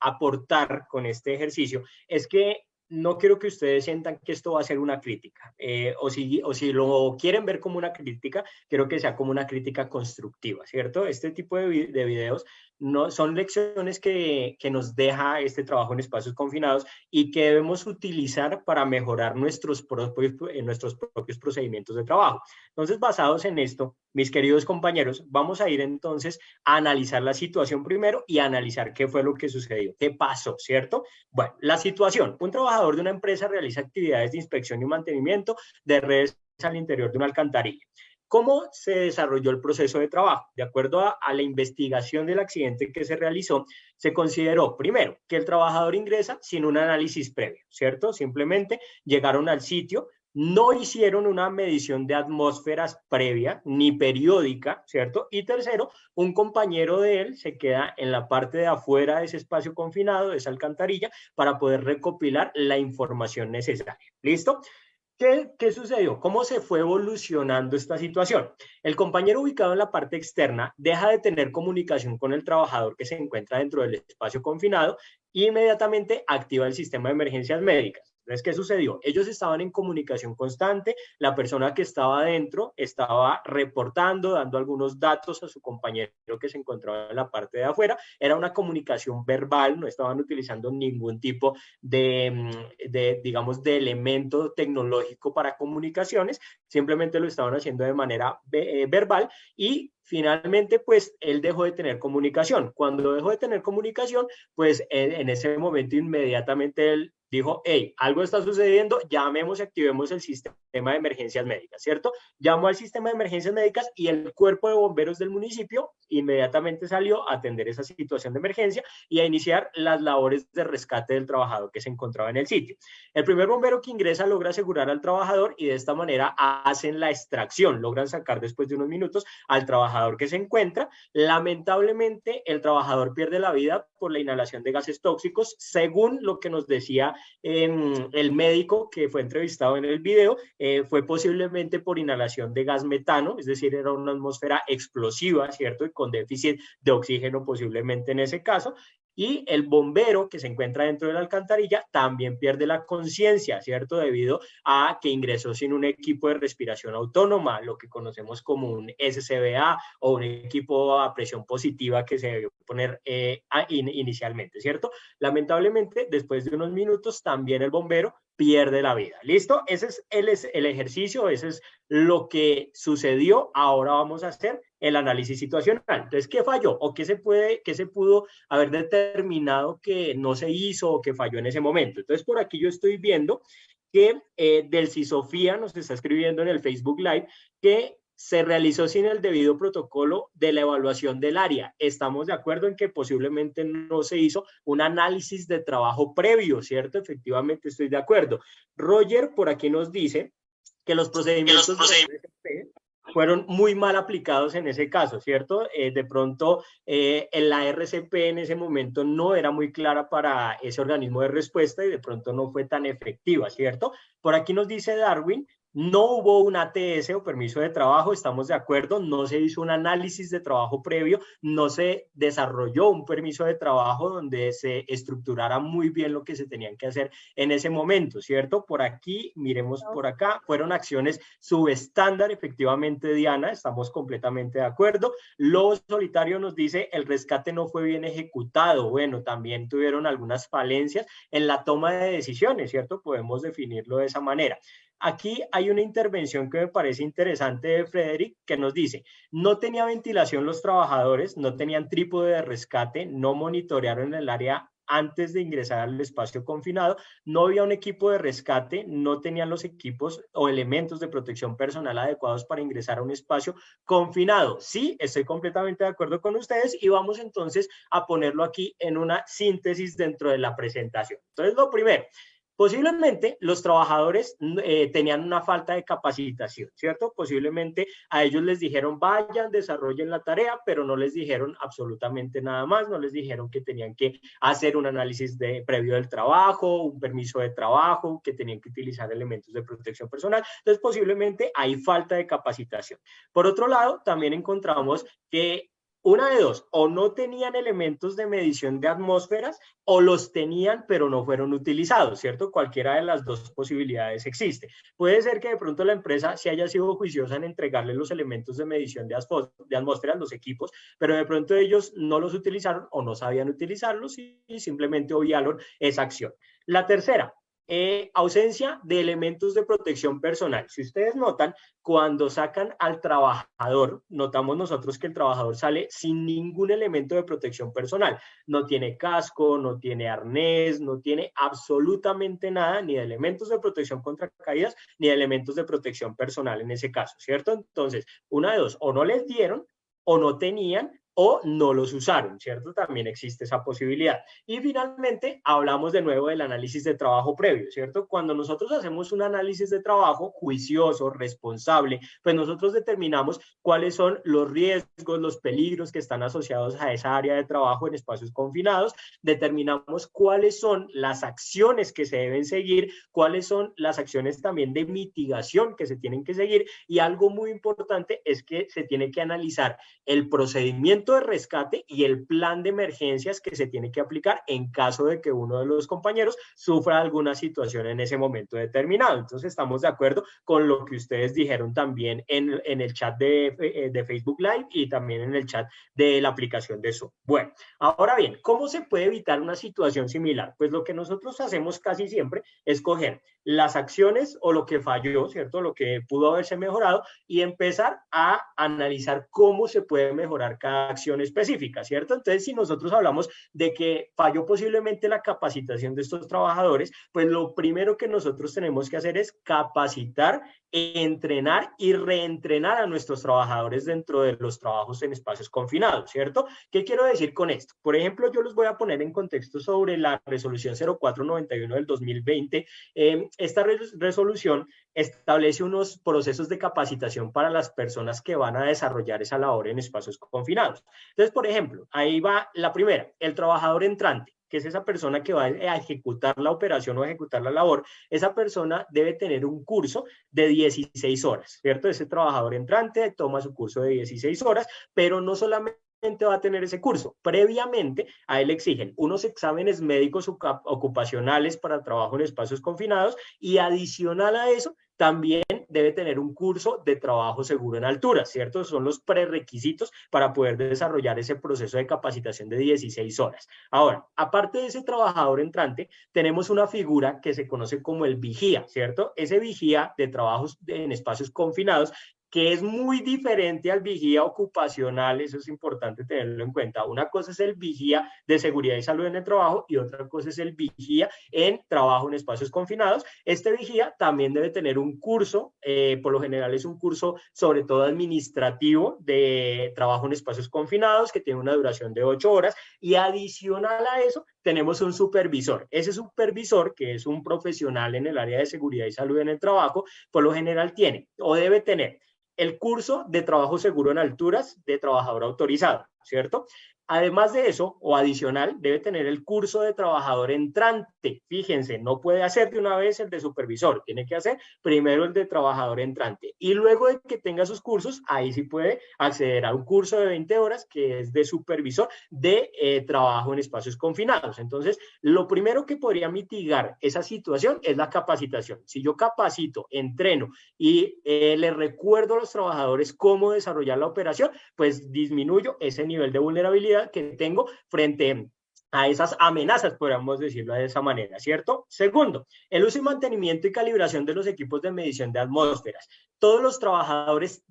aportar con este ejercicio es que no quiero que ustedes sientan que esto va a ser una crítica, o si lo quieren ver como una crítica, quiero que sea como una crítica constructiva, ¿cierto? Este tipo de videos no son lecciones que nos deja este trabajo en espacios confinados y que debemos utilizar para mejorar nuestros propios procedimientos de trabajo. Entonces, basados en esto, mis queridos compañeros, vamos a ir entonces a analizar la situación primero y a analizar qué fue lo que sucedió, qué pasó, ¿cierto? Bueno, la situación. Un trabajador de una empresa realiza actividades de inspección y mantenimiento de redes al interior de una alcantarilla. ¿Cómo se desarrolló el proceso de trabajo? De acuerdo a la investigación del accidente que se realizó, se consideró, primero, que el trabajador ingresa sin un análisis previo, ¿cierto? Simplemente llegaron al sitio, no hicieron una medición de atmósferas previa ni periódica, ¿cierto? Y tercero, un compañero de él se queda en la parte de afuera de ese espacio confinado, de esa alcantarilla, para poder recopilar la información necesaria. ¿Listo? ¿Qué sucedió? ¿Cómo se fue evolucionando esta situación? El compañero ubicado en la parte externa deja de tener comunicación con el trabajador que se encuentra dentro del espacio confinado e inmediatamente activa el sistema de emergencias médicas. Entonces, ¿qué sucedió? Ellos estaban en comunicación constante, la persona que estaba adentro estaba reportando, dando algunos datos a su compañero que se encontraba en la parte de afuera, era una comunicación verbal, no estaban utilizando ningún tipo digamos, de elemento tecnológico para comunicaciones, simplemente lo estaban haciendo de manera verbal y finalmente, pues, él dejó de tener comunicación. Cuando dejó de tener comunicación, pues, en ese momento inmediatamente él dijo, hey, algo está sucediendo, llamemos y activemos el sistema de emergencias médicas, ¿cierto? Llamó al sistema de emergencias médicas y el cuerpo de bomberos del municipio inmediatamente salió a atender esa situación de emergencia y a iniciar las labores de rescate del trabajador que se encontraba en el sitio. El primer bombero que ingresa logra asegurar al trabajador y de esta manera hacen la extracción, logran sacar después de unos minutos al trabajador que se encuentra. Lamentablemente, el trabajador pierde la vida por la inhalación de gases tóxicos, según lo que nos decía el médico que fue entrevistado en el video, fue posiblemente por inhalación de gas metano, es decir, era una atmósfera explosiva, ¿cierto? Y con déficit de oxígeno posiblemente en ese caso. Y el bombero que se encuentra dentro de la alcantarilla también pierde la conciencia, ¿cierto? Debido a que ingresó sin un equipo de respiración autónoma, lo que conocemos como un SCBA o un equipo a presión positiva que se debió poner inicialmente, ¿cierto? Lamentablemente, después de unos minutos, también el bombero pierde la vida. ¿Listo? Ese es el ejercicio, ese es lo que sucedió. Ahora vamos a hacer el análisis situacional. Entonces, ¿qué falló? ¿O qué se pudo haber determinado que no se hizo o que falló en ese momento? Entonces, por aquí yo estoy viendo que Delcy Sofía nos está escribiendo en el Facebook Live que se realizó sin el debido protocolo de la evaluación del área. Estamos de acuerdo en que posiblemente no se hizo un análisis de trabajo previo, ¿cierto? Efectivamente estoy de acuerdo. Roger por aquí nos dice que los procedimientos fueron muy mal aplicados en ese caso, ¿cierto? De pronto, la RCP en ese momento no era muy clara para ese organismo de respuesta y de pronto no fue tan efectiva, ¿cierto? Por aquí nos dice Darwin, no hubo un ATS o permiso de trabajo, estamos de acuerdo, no se hizo un análisis de trabajo previo, no se desarrolló un permiso de trabajo donde se estructurara muy bien lo que se tenían que hacer en ese momento, ¿cierto? Por aquí, miremos por acá, fueron acciones subestándar, efectivamente, Diana, estamos completamente de acuerdo. Lobo Solitario nos dice, el rescate no fue bien ejecutado, bueno, también tuvieron algunas falencias en la toma de decisiones, ¿cierto? Podemos definirlo de esa manera. Aquí hay una intervención que me parece interesante de Frederick, que nos dice, no tenía ventilación los trabajadores, no tenían trípode de rescate, no monitorearon el área antes de ingresar al espacio confinado, no había un equipo de rescate, no tenían los equipos o elementos de protección personal adecuados para ingresar a un espacio confinado. Sí, estoy completamente de acuerdo con ustedes y vamos entonces a ponerlo aquí en una síntesis dentro de la presentación. Entonces, lo primero, posiblemente los trabajadores tenían una falta de capacitación, ¿cierto? Posiblemente a ellos les dijeron vayan, desarrollen la tarea, pero no les dijeron absolutamente nada más, no les dijeron que tenían que hacer un análisis previo del trabajo, un permiso de trabajo, que tenían que utilizar elementos de protección personal. Entonces posiblemente hay falta de capacitación. Por otro lado, también encontramos que una de dos, o no tenían elementos de medición de atmósferas, o los tenían, pero no fueron utilizados, ¿cierto? Cualquiera de las dos posibilidades existe. Puede ser que de pronto la empresa se haya sido juiciosa en entregarle los elementos de medición de atmósferas, los equipos, pero de pronto ellos no los utilizaron o no sabían utilizarlos y simplemente obviaron esa acción. La tercera, ausencia de elementos de protección personal. Si ustedes notan, cuando sacan al trabajador, notamos nosotros que el trabajador sale sin ningún elemento de protección personal. No tiene casco, no tiene arnés, no tiene absolutamente nada, ni de elementos de protección contra caídas, ni de elementos de protección personal en ese caso, ¿cierto? Entonces, una de dos, o no les dieron, o no tenían, o no los usaron, ¿cierto? También existe esa posibilidad. Y finalmente, hablamos de nuevo del análisis de trabajo previo, ¿cierto? Cuando nosotros hacemos un análisis de trabajo juicioso, responsable, pues nosotros determinamos cuáles son los riesgos, los peligros que están asociados a esa área de trabajo en espacios confinados, determinamos cuáles son las acciones que se deben seguir, cuáles son las acciones también de mitigación que se tienen que seguir, y algo muy importante es que se tiene que analizar el procedimiento de rescate y el plan de emergencias que se tiene que aplicar en caso de que uno de los compañeros sufra alguna situación en ese momento determinado. Entonces estamos de acuerdo con lo que ustedes dijeron también en el chat de Facebook Live y también en el chat de la aplicación de Zoom. Bueno, ahora bien, ¿cómo se puede evitar una situación similar? Pues lo que nosotros hacemos casi siempre es coger las acciones o lo que falló, ¿cierto? Lo que pudo haberse mejorado y empezar a analizar cómo se puede mejorar cada acción específica, ¿cierto? Entonces, si nosotros hablamos de que falló posiblemente la capacitación de estos trabajadores, pues lo primero que nosotros tenemos que hacer es capacitar, entrenar y reentrenar a nuestros trabajadores dentro de los trabajos en espacios confinados, ¿cierto? ¿Qué quiero decir con esto? Por ejemplo, yo los voy a poner en contexto sobre la resolución 0491 del 2020. Esta resolución establece unos procesos de capacitación para las personas que van a desarrollar esa labor en espacios confinados. Entonces, por ejemplo, ahí va la primera, el trabajador entrante, que es esa persona que va a ejecutar la operación o a ejecutar la labor. Esa persona debe tener un curso de 16 horas, ¿cierto? Ese trabajador entrante toma su curso de 16 horas, pero no solamente va a tener ese curso. Previamente a él exigen unos exámenes médicos ocupacionales para trabajo en espacios confinados y adicional a eso también debe tener un curso de trabajo seguro en altura, ¿cierto? Son los prerequisitos para poder desarrollar ese proceso de capacitación de 16 horas. Ahora, aparte de ese trabajador entrante, tenemos una figura que se conoce como el vigía, ¿cierto? Ese vigía de trabajos en espacios confinados, que es muy diferente al vigía ocupacional, eso es importante tenerlo en cuenta. Una cosa es el vigía de seguridad y salud en el trabajo y otra cosa es el vigía en trabajo en espacios confinados. Este vigía también debe tener un curso, por lo general es un curso sobre todo administrativo de trabajo en espacios confinados que tiene una duración de 8 horas y adicional a eso tenemos un supervisor. Ese supervisor, que es un profesional en el área de seguridad y salud en el trabajo, por lo general tiene o debe tener el curso de trabajo seguro en alturas de trabajador autorizado, ¿cierto? Además de eso, o adicional, debe tener el curso de trabajador entrante. Fíjense, no puede hacer de una vez el de supervisor, tiene que hacer primero el de trabajador entrante. Y luego de que tenga sus cursos, ahí sí puede acceder a un curso de 20 horas que es de supervisor de trabajo en espacios confinados. Entonces, lo primero que podría mitigar esa situación es la capacitación. Si yo capacito, entreno y le recuerdo a los trabajadores cómo desarrollar la operación, pues disminuyo ese nivel de vulnerabilidad que tengo frente a esas amenazas, podríamos decirlo de esa manera, ¿cierto? Segundo, el uso y mantenimiento y calibración de los equipos de medición de atmósferas. Todos los trabajadores,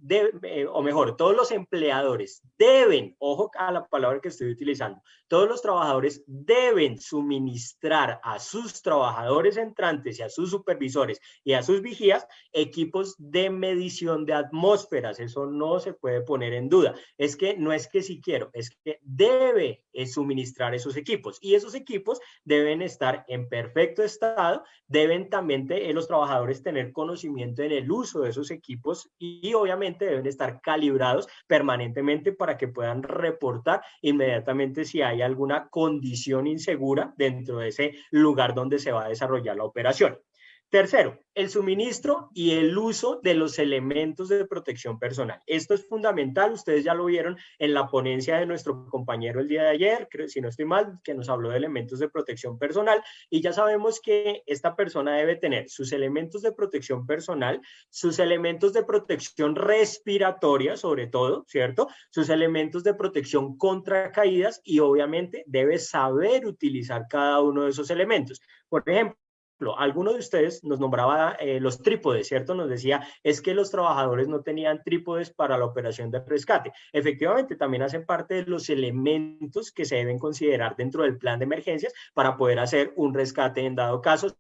todos los empleadores deben, ojo a la palabra que estoy utilizando, todos los trabajadores deben suministrar a sus trabajadores entrantes y a sus supervisores y a sus vigías equipos de medición de atmósferas. Eso no se puede poner en duda. Es que no es que si quiero, es que debe suministrar esos equipos. Y esos equipos deben estar en perfecto estado, deben también los trabajadores tener conocimiento en el uso de esos equipos y obviamente deben estar calibrados permanentemente para que puedan reportar inmediatamente si hay alguna condición insegura dentro de ese lugar donde se va a desarrollar la operación. Tercero, el suministro y el uso de los elementos de protección personal. Esto es fundamental, ustedes ya lo vieron en la ponencia de nuestro compañero el día de ayer, creo, si no estoy mal, que nos habló de elementos de protección personal, y ya sabemos que esta persona debe tener sus elementos de protección personal, sus elementos de protección respiratoria, sobre todo, ¿cierto? Sus elementos de protección contra caídas y obviamente debe saber utilizar cada uno de esos elementos. Por ejemplo, alguno de ustedes nos nombraba los trípodes, ¿cierto? Nos decía, es que los trabajadores no tenían trípodes para la operación de rescate. Efectivamente, también hacen parte de los elementos que se deben considerar dentro del plan de emergencias para poder hacer un rescate en dado caso,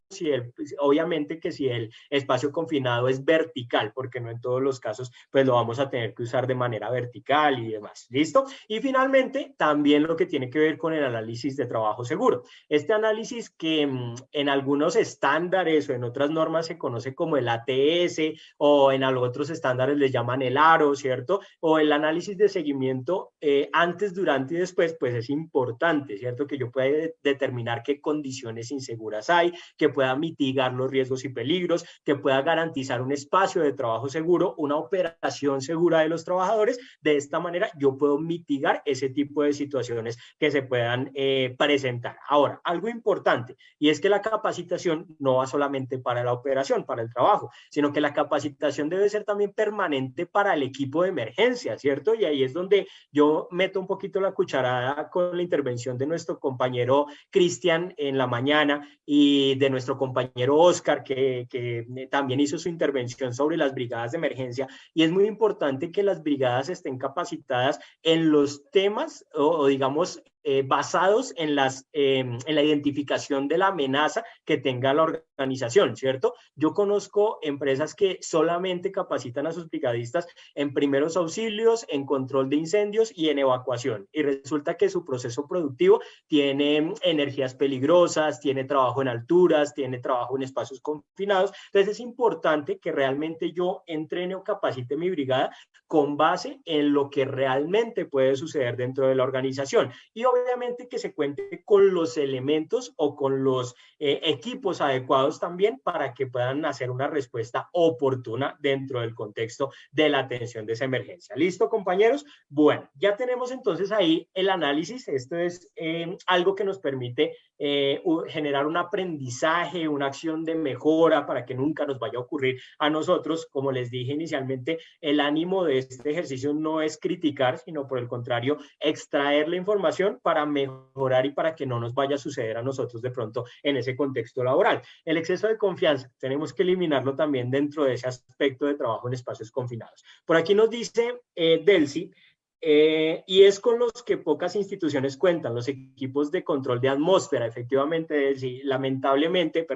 obviamente que si el espacio confinado es vertical, porque no en todos los casos pues lo vamos a tener que usar de manera vertical y demás, ¿listo? Y finalmente, también lo que tiene que ver con el análisis de trabajo seguro. Este análisis que en algunos estándares o en otras normas se conoce como el ATS, o en otros estándares les llaman el ARO, ¿cierto? O el análisis de seguimiento antes, durante y después, pues es importante, ¿cierto? Que yo pueda determinar qué condiciones inseguras hay, que pueda mitigar los riesgos y peligros, que pueda garantizar un espacio de trabajo seguro, una operación segura de los trabajadores. De esta manera yo puedo mitigar ese tipo de situaciones que se puedan presentar. Ahora, algo importante, y es que la capacitación no va solamente para la operación, para el trabajo, sino que la capacitación debe ser también permanente para el equipo de emergencia, ¿cierto? Y ahí es donde yo meto un poquito la cucharada con la intervención de nuestro compañero Cristian en la mañana y de nuestro compañero Oscar, que también hizo su intervención sobre las brigadas de emergencia. Y es muy importante que las brigadas estén capacitadas en los temas o digamos, basados en la identificación de la amenaza que tenga la organización, ¿cierto? Yo conozco empresas que solamente capacitan a sus brigadistas en primeros auxilios, en control de incendios y en evacuación. Y resulta que su proceso productivo tiene energías peligrosas, tiene trabajo en alturas, tiene trabajo en espacios confinados. Entonces es importante que realmente yo entrene o capacite mi brigada con base en lo que realmente puede suceder dentro de la organización. Y obviamente que se cuente con los elementos o con los equipos adecuados también para que puedan hacer una respuesta oportuna dentro del contexto de la atención de esa emergencia. ¿Listo, compañeros? Bueno, ya tenemos entonces ahí el análisis. Esto es algo que nos permite generar un aprendizaje, una acción de mejora para que nunca nos vaya a ocurrir a nosotros. Como les dije inicialmente, el ánimo de este ejercicio no es criticar, sino por el contrario, extraer la información para mejorar y para que no nos vaya a suceder a nosotros de pronto en ese contexto laboral. El exceso de confianza, tenemos que eliminarlo también dentro de ese aspecto de trabajo en espacios confinados. Por aquí nos dice Delcy, y es con los que pocas instituciones cuentan, los equipos de control de atmósfera. Efectivamente, Delcy, lamentablemente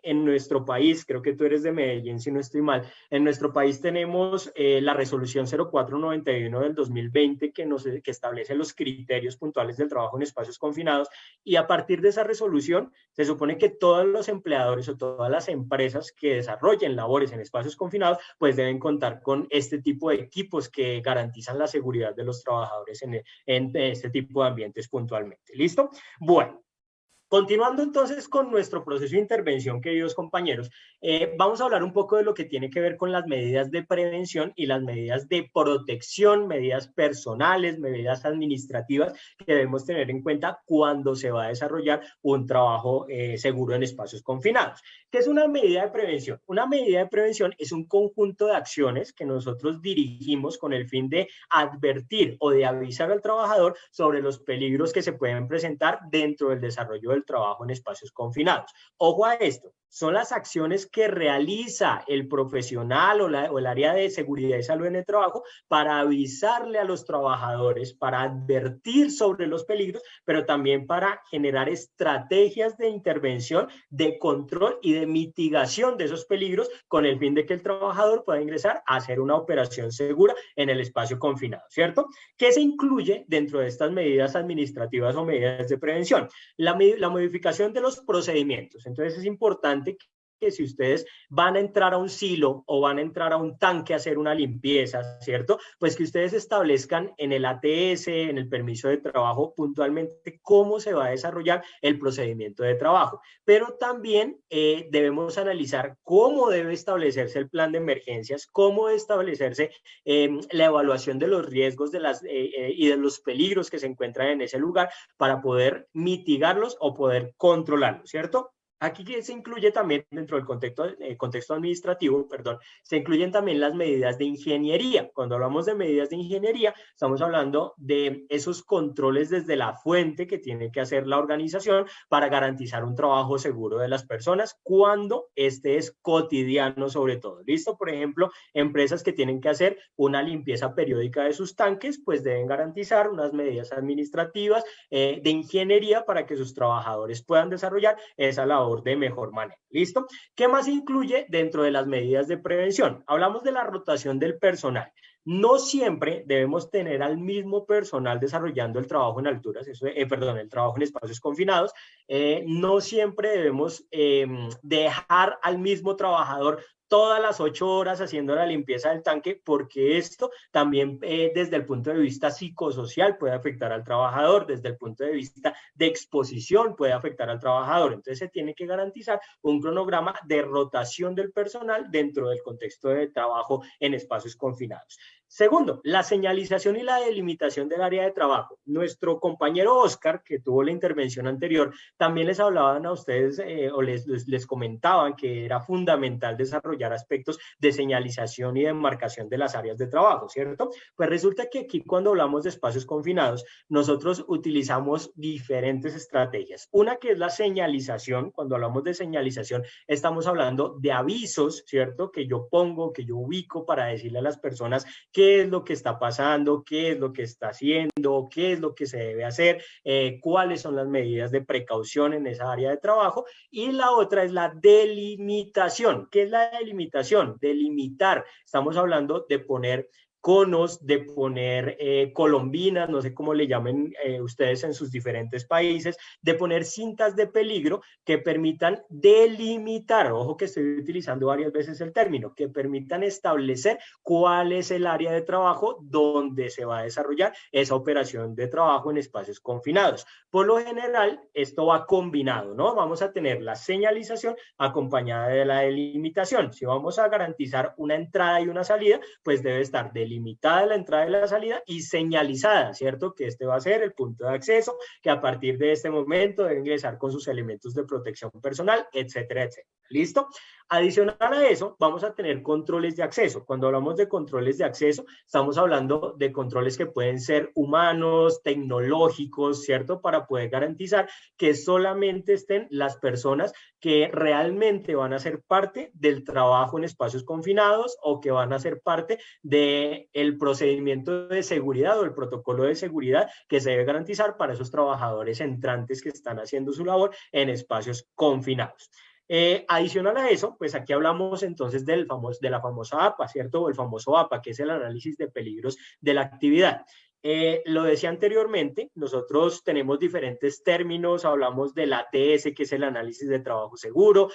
en nuestro país, creo que tú eres de Medellín si no estoy mal, en nuestro país tenemos la resolución 0491 del 2020 que establece los criterios puntuales del trabajo en espacios confinados, y a partir de esa resolución se supone que todos los empleadores o todas las empresas que desarrollen labores en espacios confinados pues deben contar con este tipo de equipos que garantizan la seguridad de los trabajadores en este tipo de ambientes puntualmente. ¿Listo? Bueno. Continuando entonces con nuestro proceso de intervención, queridos compañeros, vamos a hablar un poco de lo que tiene que ver con las medidas de prevención y las medidas de protección, medidas personales, medidas administrativas que debemos tener en cuenta cuando se va a desarrollar un trabajo seguro en espacios confinados. ¿Qué es una medida de prevención? Una medida de prevención es un conjunto de acciones que nosotros dirigimos con el fin de advertir o de avisar al trabajador sobre los peligros que se pueden presentar dentro del desarrollo del trabajo en espacios confinados. Ojo a esto, son las acciones que realiza el profesional o el área de seguridad y salud en el trabajo para avisarle a los trabajadores, para advertir sobre los peligros, pero también para generar estrategias de intervención, de control y de mitigación de esos peligros con el fin de que el trabajador pueda ingresar a hacer una operación segura en el espacio confinado, ¿cierto? ¿Qué se incluye dentro de estas medidas administrativas o medidas de prevención? La modificación de los procedimientos. Entonces es importante que si ustedes van a entrar a un silo o van a entrar a un tanque a hacer una limpieza, ¿cierto? Pues que ustedes establezcan en el ATS, en el permiso de trabajo, puntualmente cómo se va a desarrollar el procedimiento de trabajo. Pero también debemos analizar cómo debe establecerse el plan de emergencias, cómo debe establecerse la evaluación de los riesgos y de los peligros que se encuentran en ese lugar para poder mitigarlos o poder controlarlos, ¿cierto? Aquí que se incluye también dentro del contexto administrativo, perdón, se incluyen también las medidas de ingeniería. Cuando hablamos de medidas de ingeniería, estamos hablando de esos controles desde la fuente que tiene que hacer la organización para garantizar un trabajo seguro de las personas cuando este es cotidiano sobre todo. ¿Listo? Por ejemplo, empresas que tienen que hacer una limpieza periódica de sus tanques, pues deben garantizar unas medidas administrativas de ingeniería para que sus trabajadores puedan desarrollar esa labor de mejor manera. ¿Listo? ¿Qué más incluye dentro de las medidas de prevención? Hablamos de la rotación del personal. No siempre debemos tener al mismo personal desarrollando el trabajo en alturas, el trabajo en espacios confinados. No siempre debemos dejar al mismo trabajador todas las 8 horas haciendo la limpieza del tanque, porque esto también desde el punto de vista psicosocial puede afectar al trabajador, desde el punto de vista de exposición puede afectar al trabajador. Entonces se tiene que garantizar un cronograma de rotación del personal dentro del contexto de trabajo en espacios confinados. Segundo, la señalización y la delimitación del área de trabajo. Nuestro compañero Oscar, que tuvo la intervención anterior, también les hablaban a ustedes o les comentaban que era fundamental desarrollar aspectos de señalización y de demarcación de las áreas de trabajo, ¿cierto? Pues resulta que aquí cuando hablamos de espacios confinados, nosotros utilizamos diferentes estrategias. Una que es la señalización. Cuando hablamos de señalización, estamos hablando de avisos, ¿cierto? Que yo pongo, que yo ubico para decirle a las personas qué es lo que está pasando, qué es lo que está haciendo, qué es lo que se debe hacer, cuáles son las medidas de precaución en esa área de trabajo. Y la otra es la delimitación. ¿Qué es la delimitación? Delimitar. Estamos hablando de poner conos, de poner colombinas, no sé cómo le llamen ustedes en sus diferentes países, de poner cintas de peligro que permitan delimitar, ojo que estoy utilizando varias veces el término, que permitan establecer cuál es el área de trabajo donde se va a desarrollar esa operación de trabajo en espacios confinados. Por lo general, esto va combinado, ¿no? Vamos a tener la señalización acompañada de la delimitación. Si vamos a garantizar una entrada y una salida, pues debe estar delimitada la entrada y la salida y señalizada, ¿cierto? Que este va a ser el punto de acceso, que a partir de este momento debe ingresar con sus elementos de protección personal, etcétera, etcétera. ¿Listo? Adicional a eso, vamos a tener controles de acceso. Cuando hablamos de controles de acceso, estamos hablando de controles que pueden ser humanos, tecnológicos, ¿cierto? Para poder garantizar que solamente estén las personas que realmente van a ser parte del trabajo en espacios confinados o que van a ser parte del procedimiento de seguridad o el protocolo de seguridad que se debe garantizar para esos trabajadores entrantes que están haciendo su labor en espacios confinados. Adicional a eso, pues aquí hablamos entonces de la famosa APA, ¿cierto? O el famoso APA, que es el análisis de peligros de la actividad. Lo decía anteriormente, nosotros tenemos diferentes términos, hablamos del ATS, que es el análisis de trabajo seguro,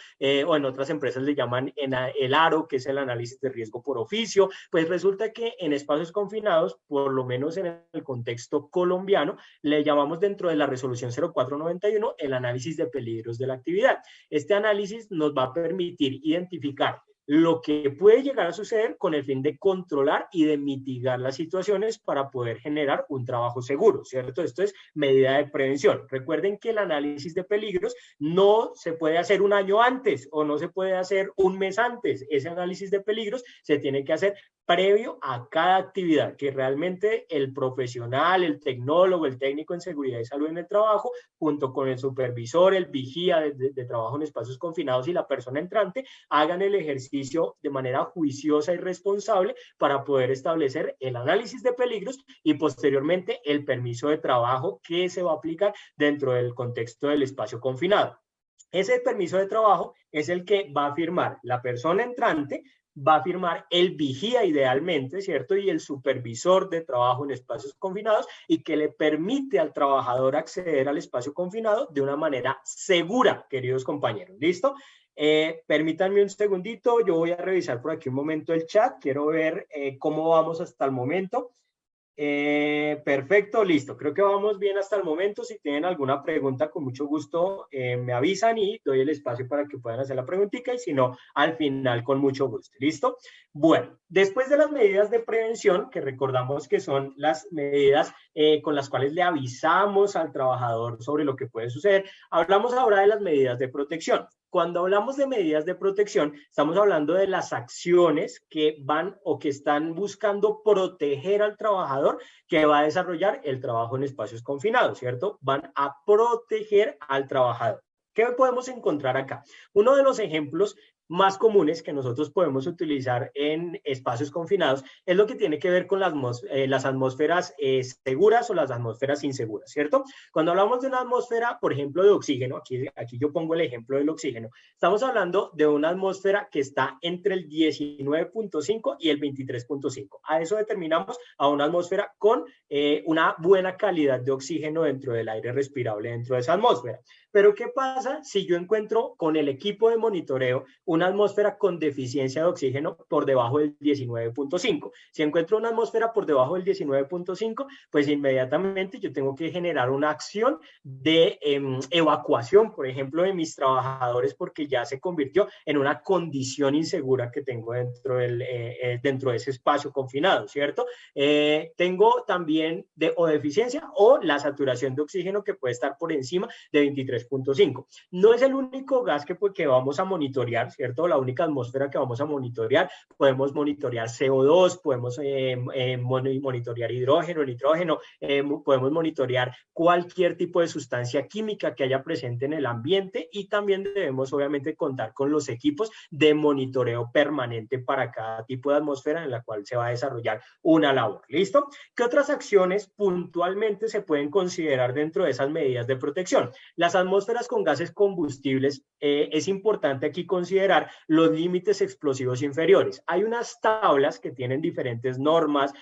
o en otras empresas le llaman el ARO, que es el análisis de riesgo por oficio. Pues resulta que en espacios confinados, por lo menos en el contexto colombiano, le llamamos dentro de la resolución 0491 el análisis de peligros de la actividad. Este análisis nos va a permitir identificar lo que puede llegar a suceder con el fin de controlar y de mitigar las situaciones para poder generar un trabajo seguro, ¿cierto? Esto es medida de prevención. Recuerden que el análisis de peligros no se puede hacer un año antes o no se puede hacer un mes antes. Ese análisis de peligros se tiene que hacer previo a cada actividad, que realmente el profesional, el tecnólogo, el técnico en seguridad y salud en el trabajo, junto con el supervisor, el vigía de trabajo en espacios confinados y la persona entrante, hagan el ejercicio de manera juiciosa y responsable para poder establecer el análisis de peligros y posteriormente el permiso de trabajo que se va a aplicar dentro del contexto del espacio confinado. Ese permiso de trabajo es el que va a firmar la persona entrante, va a firmar el vigía idealmente, ¿cierto? Y el supervisor de trabajo en espacios confinados y que le permite al trabajador acceder al espacio confinado de una manera segura, queridos compañeros. ¿Listo? Permítanme un segundito, yo voy a revisar por aquí un momento el chat, quiero ver cómo vamos hasta el momento. Perfecto, listo. Creo que vamos bien hasta el momento. Si tienen alguna pregunta, con mucho gusto me avisan y doy el espacio para que puedan hacer la preguntita, y si no, al final con mucho gusto. ¿Listo? Bueno, después de las medidas de prevención, que recordamos que son las medidas con las cuales le avisamos al trabajador sobre lo que puede suceder, hablamos ahora de las medidas de protección. Cuando hablamos de medidas de protección, estamos hablando de las acciones que van o que están buscando proteger al trabajador que va a desarrollar el trabajo en espacios confinados, ¿cierto? Van a proteger al trabajador. ¿Qué podemos encontrar acá? Uno de los ejemplos más comunes que nosotros podemos utilizar en espacios confinados es lo que tiene que ver con las atmósferas seguras o las atmósferas inseguras, ¿cierto? Cuando hablamos de una atmósfera, por ejemplo, de oxígeno, aquí yo pongo el ejemplo del oxígeno, estamos hablando de una atmósfera que está entre el 19.5 y el 23.5. A eso determinamos a una atmósfera con una buena calidad de oxígeno dentro del aire respirable dentro de esa atmósfera. Pero ¿qué pasa si yo encuentro con el equipo de monitoreo una atmósfera con deficiencia de oxígeno por debajo del 19.5? Si encuentro una atmósfera por debajo del 19.5, pues inmediatamente yo tengo que generar una acción de evacuación, por ejemplo, de mis trabajadores, porque ya se convirtió en una condición insegura que tengo dentro de ese espacio confinado, ¿cierto? Tengo también o deficiencia o la saturación de oxígeno que puede estar por encima de 23.5. No es el único gas que vamos a monitorear, ¿cierto? La única atmósfera que vamos a monitorear. Podemos monitorear CO2, podemos monitorear hidrógeno, nitrógeno, podemos monitorear cualquier tipo de sustancia química que haya presente en el ambiente, y también debemos obviamente contar con los equipos de monitoreo permanente para cada tipo de atmósfera en la cual se va a desarrollar una labor. ¿Listo? ¿Qué otras acciones puntualmente se pueden considerar dentro de esas medidas de protección? Las atmósferas con gases combustibles, es importante aquí considerar los límites explosivos inferiores. Hay unas tablas que tienen diferentes normas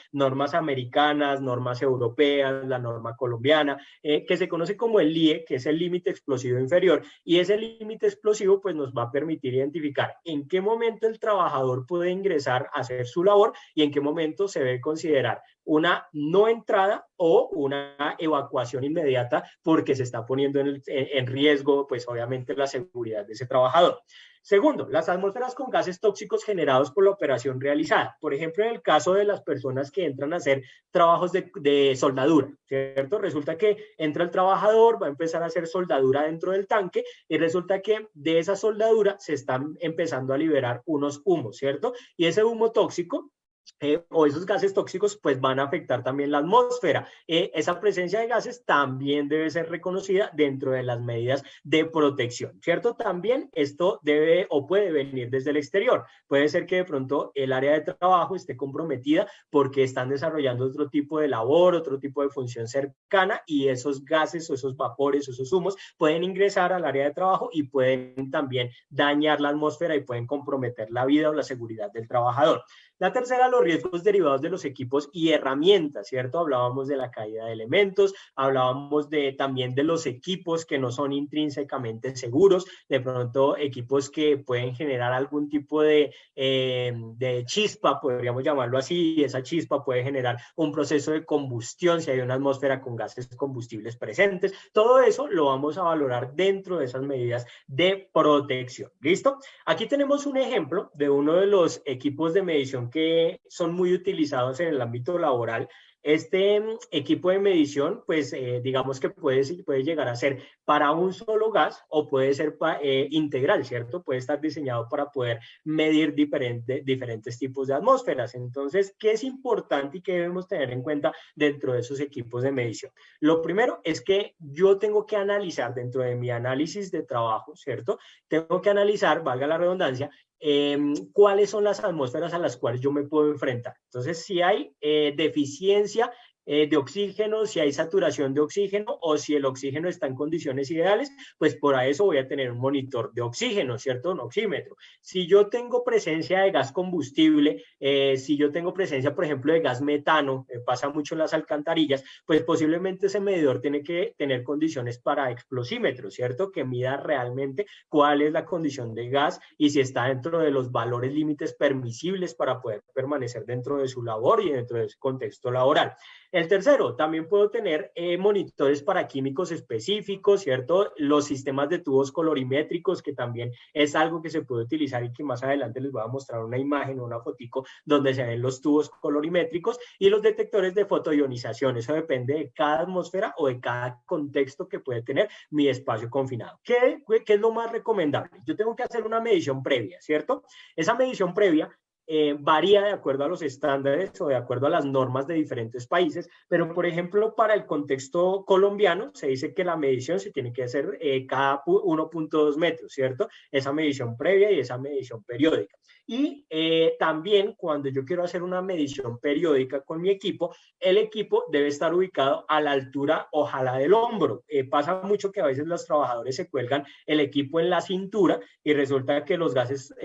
americanas, normas europeas, la norma colombiana, que se conoce como el LIE, que es el límite explosivo inferior, y ese límite explosivo pues nos va a permitir identificar en qué momento el trabajador puede ingresar a hacer su labor y en qué momento se debe considerar una no entrada o una evacuación inmediata porque se está poniendo en riesgo, pues obviamente, la seguridad de ese trabajador. Segundo, las atmósferas con gases tóxicos generados por la operación realizada. Por ejemplo, en el caso de las personas que entran a hacer trabajos de soldadura, ¿cierto? Resulta que entra el trabajador, va a empezar a hacer soldadura dentro del tanque y resulta que de esa soldadura se están empezando a liberar unos humos, ¿cierto? Y ese humo tóxico o esos gases tóxicos pues van a afectar también la atmósfera. Esa presencia de gases también debe ser reconocida dentro de las medidas de protección, ¿cierto? También esto debe o puede venir desde el exterior. Puede ser que de pronto el área de trabajo esté comprometida porque están desarrollando otro tipo de labor, otro tipo de función cercana, y esos gases o esos vapores o esos humos pueden ingresar al área de trabajo y pueden también dañar la atmósfera y pueden comprometer la vida o la seguridad del trabajador. La tercera, los riesgos derivados de los equipos y herramientas, ¿cierto? Hablábamos de la caída de elementos, hablábamos también de los equipos que no son intrínsecamente seguros, de pronto equipos que pueden generar algún tipo de chispa, podríamos llamarlo así, y esa chispa puede generar un proceso de combustión si hay una atmósfera con gases combustibles presentes. Todo eso lo vamos a valorar dentro de esas medidas de protección. ¿Listo? Aquí tenemos un ejemplo de uno de los equipos de medición que son muy utilizados en el ámbito laboral. Este equipo de medición, pues digamos que puede llegar a ser para un solo gas o puede ser integral, ¿cierto? Puede estar diseñado para poder medir diferentes tipos de atmósferas. Entonces, ¿qué es importante y qué debemos tener en cuenta dentro de esos equipos de medición? Lo primero es que yo tengo que analizar dentro de mi análisis de trabajo, ¿cierto? Tengo que analizar, valga la redundancia, cuáles son las atmósferas a las cuales yo me puedo enfrentar. Entonces, si hay deficiencia de oxígeno, si hay saturación de oxígeno o si el oxígeno está en condiciones ideales, pues por eso voy a tener un monitor de oxígeno, ¿cierto? Un oxímetro. Si yo tengo presencia de gas combustible, si yo tengo presencia, por ejemplo, de gas metano, pasa mucho en las alcantarillas, pues posiblemente ese medidor tiene que tener condiciones para explosímetro, ¿cierto? Que mida realmente cuál es la condición de gas y si está dentro de los valores límites permisibles para poder permanecer dentro de su labor y dentro de su contexto laboral. El tercero, también puedo tener monitores para químicos específicos, ¿cierto? Los sistemas de tubos colorimétricos, que también es algo que se puede utilizar y que más adelante les voy a mostrar una imagen o una fotico donde se ven los tubos colorimétricos, y los detectores de fotoionización. Eso depende de cada atmósfera o de cada contexto que puede tener mi espacio confinado. ¿Qué es lo más recomendable? Yo tengo que hacer una medición previa, ¿cierto? Esa medición previa varía de acuerdo a los estándares o de acuerdo a las normas de diferentes países, pero por ejemplo para el contexto colombiano se dice que la medición se tiene que hacer cada 1.2 metros, ¿cierto? Esa medición previa y esa medición periódica. Y también cuando yo quiero hacer una medición periódica con mi equipo, el equipo debe estar ubicado a la altura, ojalá, del hombro. Pasa mucho que a veces los trabajadores se cuelgan el equipo en la cintura y resulta que los gases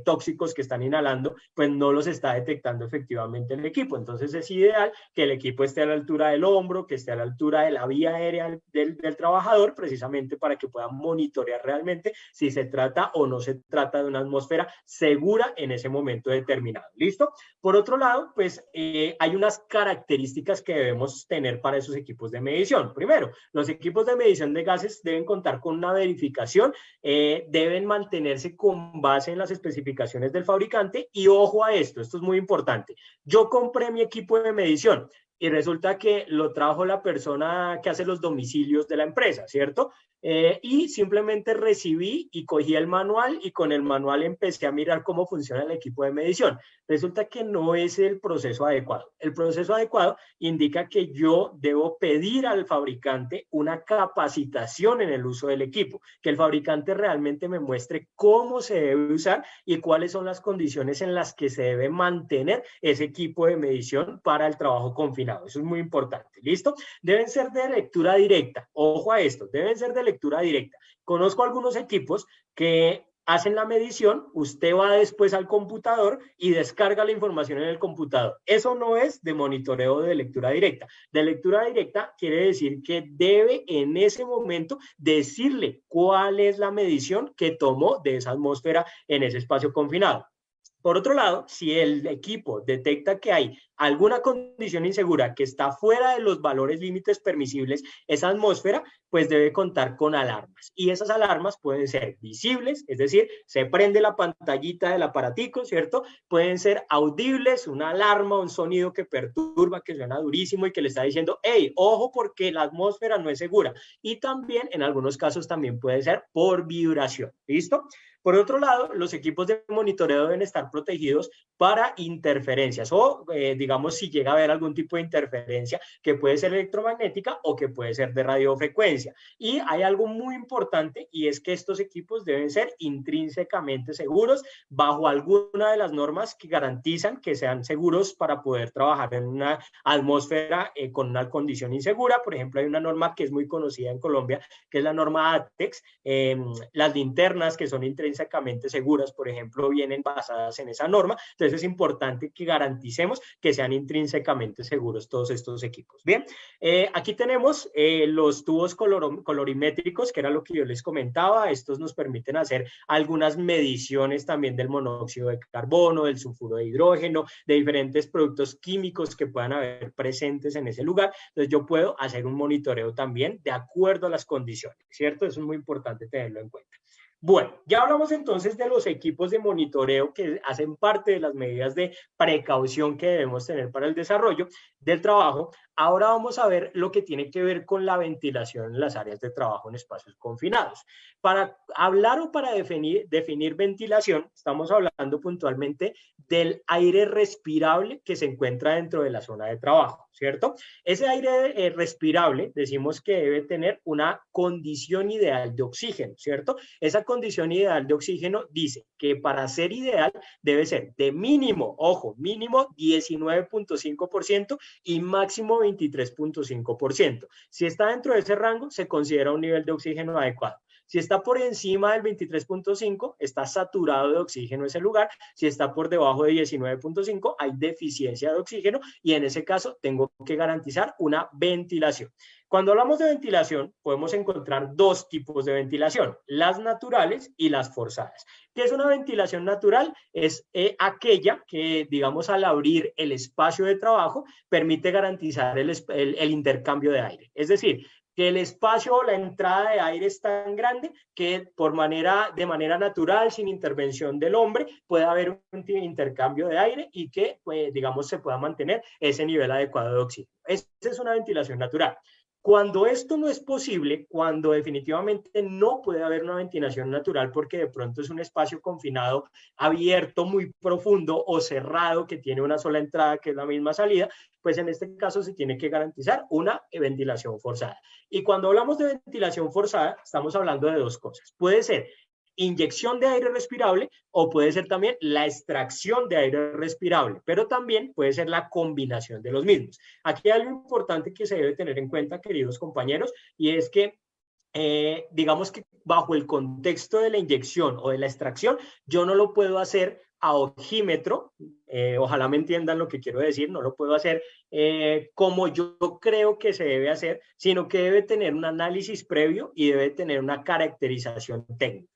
tóxicos que están inhalando pues no los está detectando efectivamente el equipo. Entonces es ideal que el equipo esté a la altura del hombro, que esté a la altura de la vía aérea del trabajador, precisamente para que puedan monitorear realmente si se trata o no se trata de una atmósfera segura en ese momento determinado. ¿Listo? Por otro lado, pues hay unas características que debemos tener para esos equipos de medición. Primero, los equipos de medición de gases deben contar con una verificación, deben mantenerse con base en las especificaciones del fabricante. Y ojo a esto es muy importante. Yo compré mi equipo de medición y resulta que lo trajo la persona que hace los domicilios de la empresa, ¿cierto? Y simplemente recibí y cogí el manual y con el manual empecé a mirar cómo funciona el equipo de medición. Resulta que no es el proceso adecuado. El proceso adecuado indica que yo debo pedir al fabricante una capacitación en el uso del equipo, que el fabricante realmente me muestre cómo se debe usar y cuáles son las condiciones en las que se debe mantener ese equipo de medición para el trabajo confinado. Eso es muy importante, ¿listo? Deben ser de lectura directa. Ojo a esto, deben ser de lectura directa. Conozco algunos equipos que hacen la medición, usted va después al computador y descarga la información en el computador. Eso no es de monitoreo de lectura directa. De lectura directa quiere decir que debe en ese momento decirle cuál es la medición que tomó de esa atmósfera en ese espacio confinado. Por otro lado, si el equipo detecta que hay alguna condición insegura que está fuera de los valores límites permisibles, esa atmósfera, pues debe contar con alarmas. Y esas alarmas pueden ser visibles, es decir, se prende la pantallita del aparatico, ¿cierto? Pueden ser audibles, una alarma, un sonido que perturba, que suena durísimo y que le está diciendo, hey, ojo porque la atmósfera no es segura. Y también, en algunos casos, también puede ser por vibración, ¿listo? Por otro lado, los equipos de monitoreo deben estar protegidos para interferencias o, digamos, si llega a haber algún tipo de interferencia que puede ser electromagnética o que puede ser de radiofrecuencia. Y hay algo muy importante y es que estos equipos deben ser intrínsecamente seguros bajo alguna de las normas que garantizan que sean seguros para poder trabajar en una atmósfera con una condición insegura. Por ejemplo, hay una norma que es muy conocida en Colombia, que es la norma ATEX. Las linternas que son intrínsecamente seguras, por ejemplo, vienen basadas en esa norma. Entonces es importante que garanticemos que sean intrínsecamente seguros todos estos equipos. Bien, aquí tenemos los tubos colorimétricos, que era lo que yo les comentaba. Estos nos permiten hacer algunas mediciones también del monóxido de carbono, del sulfuro de hidrógeno, de diferentes productos químicos que puedan haber presentes en ese lugar. Entonces yo puedo hacer un monitoreo también de acuerdo a las condiciones, ¿cierto? Eso es muy importante tenerlo en cuenta. Bueno, ya hablamos entonces de los equipos de monitoreo que hacen parte de las medidas de precaución que debemos tener para el desarrollo del trabajo. Ahora vamos a ver lo que tiene que ver con la ventilación en las áreas de trabajo en espacios confinados. Para hablar o para definir ventilación, estamos hablando puntualmente del aire respirable que se encuentra dentro de la zona de trabajo, ¿cierto? Ese aire respirable decimos que debe tener una condición ideal de oxígeno, ¿cierto? Esa condición ideal de oxígeno dice que para ser ideal debe ser de mínimo, ojo, mínimo 19.5% y máximo 23.5%. Si está dentro de ese rango, se considera un nivel de oxígeno adecuado. Si está por encima del 23.5, está saturado de oxígeno ese lugar. Si está por debajo de 19.5, hay deficiencia de oxígeno y en ese caso tengo que garantizar una ventilación. Cuando hablamos de ventilación, podemos encontrar dos tipos de ventilación, las naturales y las forzadas. ¿Qué es una ventilación natural? Es aquella que, digamos, al abrir el espacio de trabajo, permite garantizar el intercambio de aire. Es decir, que el espacio o la entrada de aire es tan grande que de manera natural, sin intervención del hombre, puede haber un intercambio de aire y que, pues, digamos, se pueda mantener ese nivel adecuado de oxígeno. Esa es una ventilación natural. Cuando esto no es posible, cuando definitivamente no puede haber una ventilación natural porque de pronto es un espacio confinado, abierto, muy profundo o cerrado que tiene una sola entrada que es la misma salida, pues en este caso se tiene que garantizar una ventilación forzada. Y cuando hablamos de ventilación forzada, estamos hablando de dos cosas. Puede ser inyección de aire respirable o puede ser también la extracción de aire respirable, pero también puede ser la combinación de los mismos. Aquí hay algo importante que se debe tener en cuenta, queridos compañeros, y es que digamos que bajo el contexto de la inyección o de la extracción, yo no lo puedo hacer a ojímetro, ojalá me entiendan lo que quiero decir, no lo puedo hacer como yo creo que se debe hacer, sino que debe tener un análisis previo y debe tener una caracterización técnica.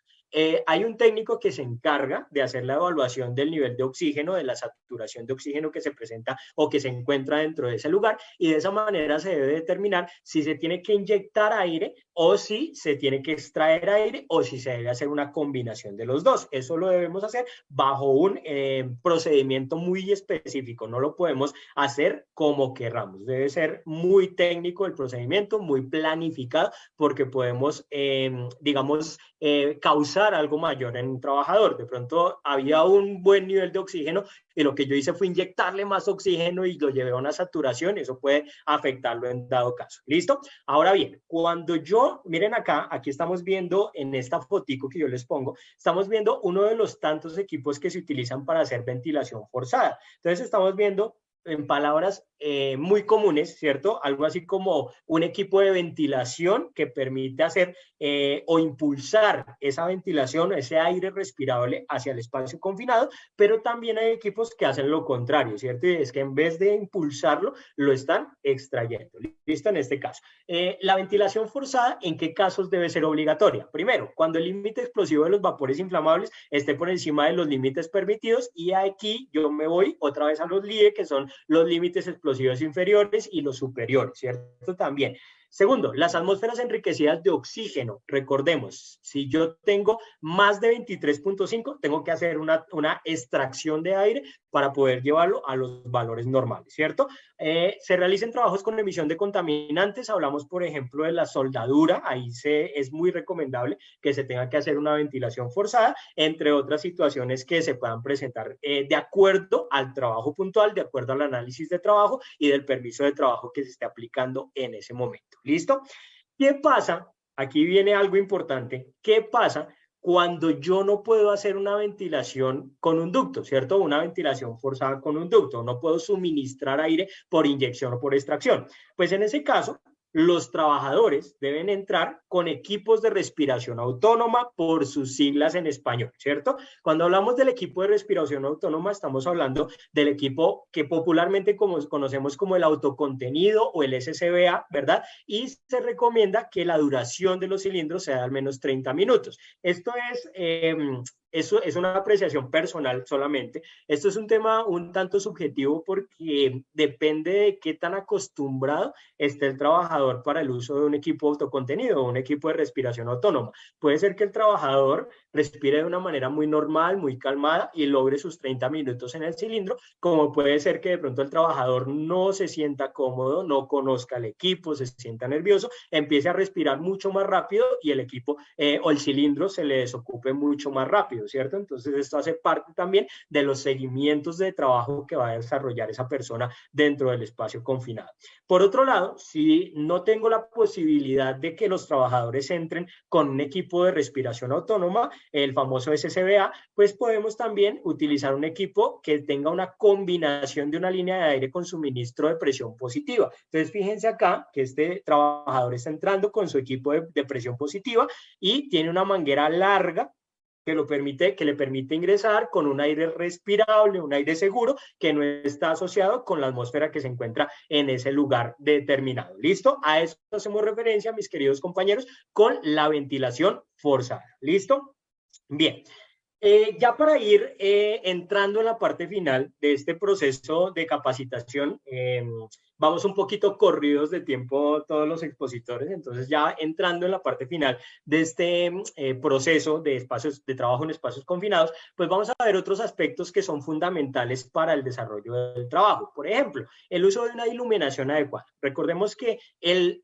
Hay un técnico que se encarga de hacer la evaluación del nivel de oxígeno, de la saturación de oxígeno que se presenta o que se encuentra dentro de ese lugar, y de esa manera se debe determinar si se tiene que inyectar aire o si se tiene que extraer aire o si se debe hacer una combinación de los dos. Eso lo debemos hacer bajo un procedimiento muy específico, no lo podemos hacer como querramos, debe ser muy técnico el procedimiento, muy planificado, porque podemos, digamos, causar algo mayor en un trabajador. De pronto había un buen nivel de oxígeno y lo que yo hice fue inyectarle más oxígeno y lo llevé a una saturación, eso puede afectarlo en dado caso. ¿Listo? Ahora bien, cuando yo, miren acá, aquí estamos viendo en esta fotico que yo les pongo, estamos viendo uno de los tantos equipos que se utilizan para hacer ventilación forzada. Entonces estamos viendo en palabras muy comunes, ¿cierto? Algo así como un equipo de ventilación que permite hacer o impulsar esa ventilación, ese aire respirable hacia el espacio confinado, pero también hay equipos que hacen lo contrario, ¿cierto? Y es que en vez de impulsarlo, lo están extrayendo. ¿Listo? En este caso. La ventilación forzada, ¿en qué casos debe ser obligatoria? Primero, cuando el límite explosivo de los vapores inflamables esté por encima de los límites permitidos, y aquí yo me voy otra vez a los LIE, que son los límites explosivos inferiores y los superiores, ¿cierto? También. Segundo, las atmósferas enriquecidas de oxígeno. Recordemos, si yo tengo más de 23.5, tengo que hacer una extracción de aire para poder llevarlo a los valores normales, ¿cierto? Se realizan trabajos con emisión de contaminantes. Hablamos, por ejemplo, de la soldadura. Ahí es muy recomendable que se tenga que hacer una ventilación forzada, entre otras situaciones que se puedan presentar de acuerdo al trabajo puntual, de acuerdo al análisis de trabajo y del permiso de trabajo que se esté aplicando en ese momento. ¿Listo? ¿Qué pasa? Aquí viene algo importante. ¿Qué pasa cuando yo no puedo hacer una ventilación con un ducto, ¿cierto? Una ventilación forzada con un ducto. No puedo suministrar aire por inyección o por extracción. Pues en ese caso, los trabajadores deben entrar con equipos de respiración autónoma, por sus siglas en español, ¿cierto? Cuando hablamos del equipo de respiración autónoma, estamos hablando del equipo que popularmente conocemos como el autocontenido o el SCBA, ¿verdad? Y se recomienda que la duración de los cilindros sea de al menos 30 minutos. Esto eso es una apreciación personal solamente. Esto es un tema un tanto subjetivo porque depende de qué tan acostumbrado esté el trabajador para el uso de un equipo autocontenido o un equipo de respiración autónoma. Puede ser que el trabajador respire de una manera muy normal, muy calmada y logre sus 30 minutos en el cilindro, como puede ser que de pronto el trabajador no se sienta cómodo, no conozca el equipo, se sienta nervioso, empiece a respirar mucho más rápido y el equipo o el cilindro se le desocupe mucho más rápido. rápido, ¿cierto? Entonces esto hace parte también de los seguimientos de trabajo que va a desarrollar esa persona dentro del espacio confinado. Por otro lado, si no tengo la posibilidad de que los trabajadores entren con un equipo de respiración autónoma, el famoso SCBA, pues podemos también utilizar un equipo que tenga una combinación de una línea de aire con suministro de presión positiva. Entonces, fíjense acá que este trabajador está entrando con su equipo de presión positiva y tiene una manguera larga que le permite ingresar con un aire respirable, un aire seguro, que no está asociado con la atmósfera que se encuentra en ese lugar determinado. ¿Listo? A eso hacemos referencia, mis queridos compañeros, con la ventilación forzada. ¿Listo? Bien. Ya para ir entrando en la parte final de este proceso de capacitación, vamos un poquito corridos de tiempo todos los expositores, entonces ya entrando en la parte final de este proceso de trabajo en espacios confinados, pues vamos a ver otros aspectos que son fundamentales para el desarrollo del trabajo. Por ejemplo, el uso de una iluminación adecuada. Recordemos que el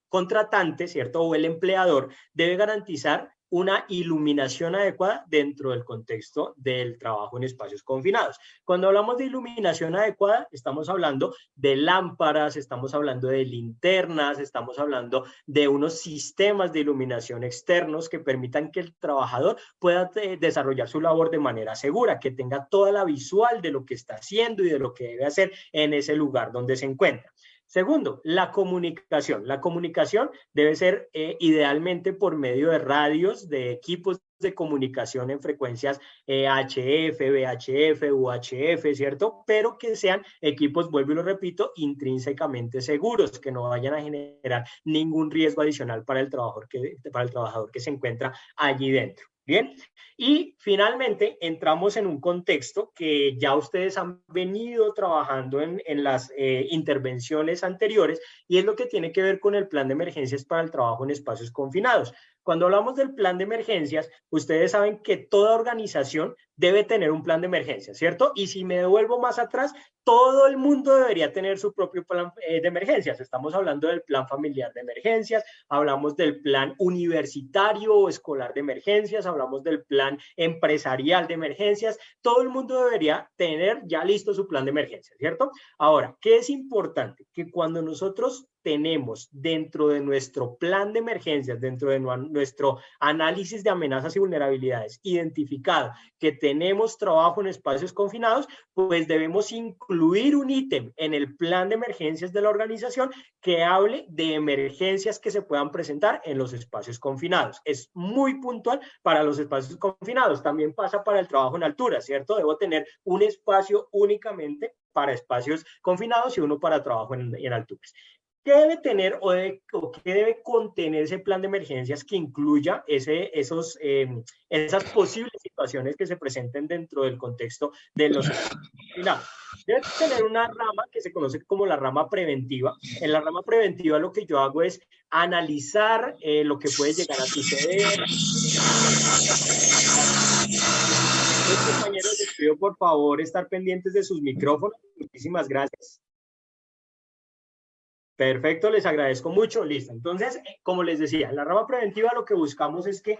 contratante, ¿cierto? O el empleador debe garantizar una iluminación adecuada dentro del contexto del trabajo en espacios confinados. Cuando hablamos de iluminación adecuada, estamos hablando de lámparas, estamos hablando de linternas, estamos hablando de unos sistemas de iluminación externos que permitan que el trabajador pueda desarrollar su labor de manera segura, que tenga toda la visual de lo que está haciendo y de lo que debe hacer en ese lugar donde se encuentra. Segundo, la comunicación. La comunicación debe ser idealmente por medio de radios, de equipos de comunicación en frecuencias HF, VHF, UHF, ¿cierto? Pero que sean equipos, vuelvo y lo repito, intrínsecamente seguros, que no vayan a generar ningún riesgo adicional para el trabajador que se encuentra allí dentro. Bien, y finalmente entramos en un contexto que ya ustedes han venido trabajando en las intervenciones anteriores, y es lo que tiene que ver con el plan de emergencias para el trabajo en espacios confinados. Cuando hablamos del plan de emergencias, ustedes saben que toda organización debe tener un plan de emergencias, ¿cierto? Y si me devuelvo más atrás, todo el mundo debería tener su propio plan de emergencias. Estamos hablando del plan familiar de emergencias, hablamos del plan universitario o escolar de emergencias, hablamos del plan empresarial de emergencias. Todo el mundo debería tener ya listo su plan de emergencias, ¿cierto? Ahora, ¿qué es importante? Que cuando nosotros tenemos dentro de nuestro plan de emergencias, dentro de nuestro análisis de amenazas y vulnerabilidades, identificado que tenemos trabajo en espacios confinados, pues debemos incluir un ítem en el plan de emergencias de la organización que hable de emergencias que se puedan presentar en los espacios confinados. Es muy puntual para los espacios confinados, también pasa para el trabajo en altura, ¿cierto? Debo tener un espacio únicamente para espacios confinados y uno para trabajo en alturas. ¿Qué debe tener o qué debe contener ese plan de emergencias que incluya esas posibles situaciones que se presenten dentro del contexto de los confinados? Debe tener una rama que se conoce como la rama preventiva. En la rama preventiva lo que yo hago es analizar lo que puede llegar a suceder. Los compañeros, les pido por favor estar pendientes de sus micrófonos. Muchísimas gracias. Perfecto, les agradezco mucho. Listo. Entonces, como les decía, en la rama preventiva lo que buscamos es que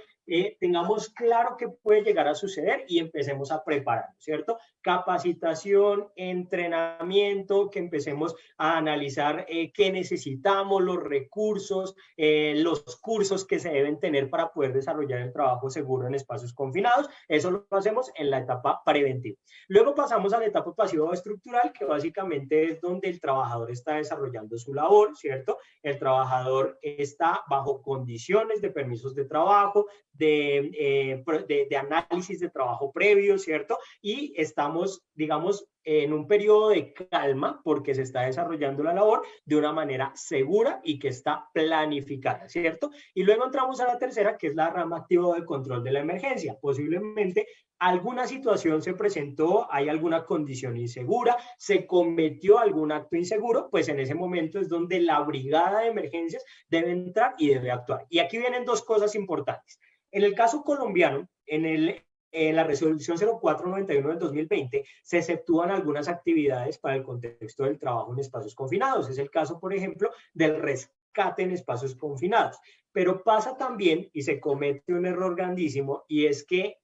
tengamos claro qué puede llegar a suceder y empecemos a prepararnos, ¿cierto? Capacitación, entrenamiento, que empecemos a analizar qué necesitamos, los recursos, los cursos que se deben tener para poder desarrollar el trabajo seguro en espacios confinados. Eso lo hacemos en la etapa preventiva. Luego pasamos a la etapa pasiva o estructural, que básicamente es donde el trabajador está desarrollando su labor, ¿cierto? El trabajador está bajo condiciones de permisos de trabajo, de análisis de trabajo previo, ¿cierto? Y estamos, digamos, en un periodo de calma porque se está desarrollando la labor de una manera segura y que está planificada, ¿cierto? Y luego entramos a la tercera, que es la rama activa de control de la emergencia. Posiblemente alguna situación se presentó, hay alguna condición insegura, se cometió algún acto inseguro, pues en ese momento es donde la brigada de emergencias debe entrar y debe actuar. Y aquí vienen dos cosas importantes. En el caso colombiano, en la resolución 0491 del 2020 se exceptúan algunas actividades para el contexto del trabajo en espacios confinados. Es el caso, por ejemplo, del rescate rescate en espacios confinados. Pero pasa también, y se comete un error grandísimo, y es que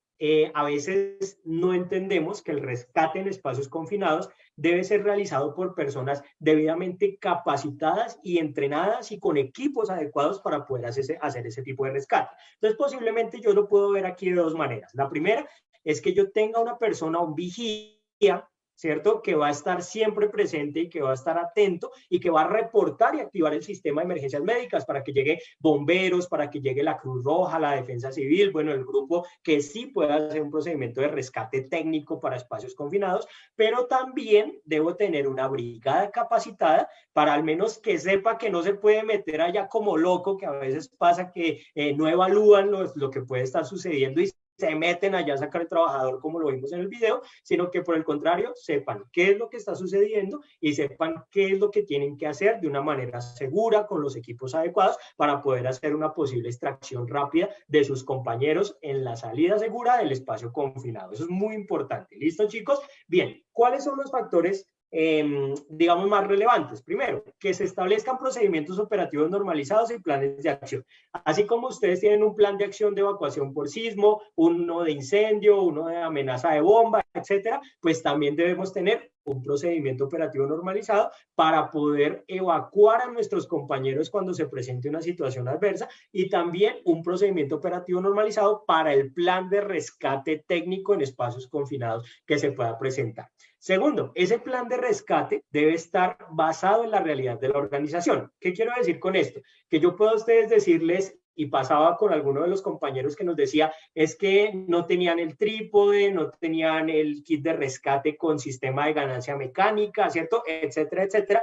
a veces no entendemos que el rescate en espacios confinados debe ser realizado por personas debidamente capacitadas y entrenadas y con equipos adecuados para poder hacer ese tipo de rescate. Entonces, posiblemente yo lo puedo ver aquí de dos maneras. La primera es que yo tenga una persona, un vigía, ¿cierto? Que va a estar siempre presente y que va a estar atento y que va a reportar y activar el sistema de emergencias médicas para que llegue bomberos, para que llegue la Cruz Roja, la Defensa Civil, bueno, el grupo que sí pueda hacer un procedimiento de rescate técnico para espacios confinados, pero también debo tener una brigada capacitada para al menos que sepa que no se puede meter allá como loco, que a veces pasa que no evalúan lo que puede estar sucediendo y se meten allá a sacar el trabajador como lo vimos en el video, sino que por el contrario sepan qué es lo que está sucediendo y sepan qué es lo que tienen que hacer de una manera segura, con los equipos adecuados, para poder hacer una posible extracción rápida de sus compañeros en la salida segura del espacio confinado. Eso es muy importante. ¿Listo, chicos? Bien, ¿cuáles son los factores digamos más relevantes? Primero, que se establezcan procedimientos operativos normalizados y planes de acción. Así como ustedes tienen un plan de acción de evacuación por sismo, uno de incendio, uno de amenaza de bomba, etcétera, pues también debemos tener un procedimiento operativo normalizado para poder evacuar a nuestros compañeros cuando se presente una situación adversa, y también un procedimiento operativo normalizado para el plan de rescate técnico en espacios confinados que se pueda presentar. Segundo, ese plan de rescate debe estar basado en la realidad de la organización. ¿Qué quiero decir con esto? Que yo puedo a ustedes decirles, y pasaba con alguno de los compañeros que nos decía, es que no tenían el trípode, no tenían el kit de rescate con sistema de ganancia mecánica, ¿cierto? Etcétera, etcétera.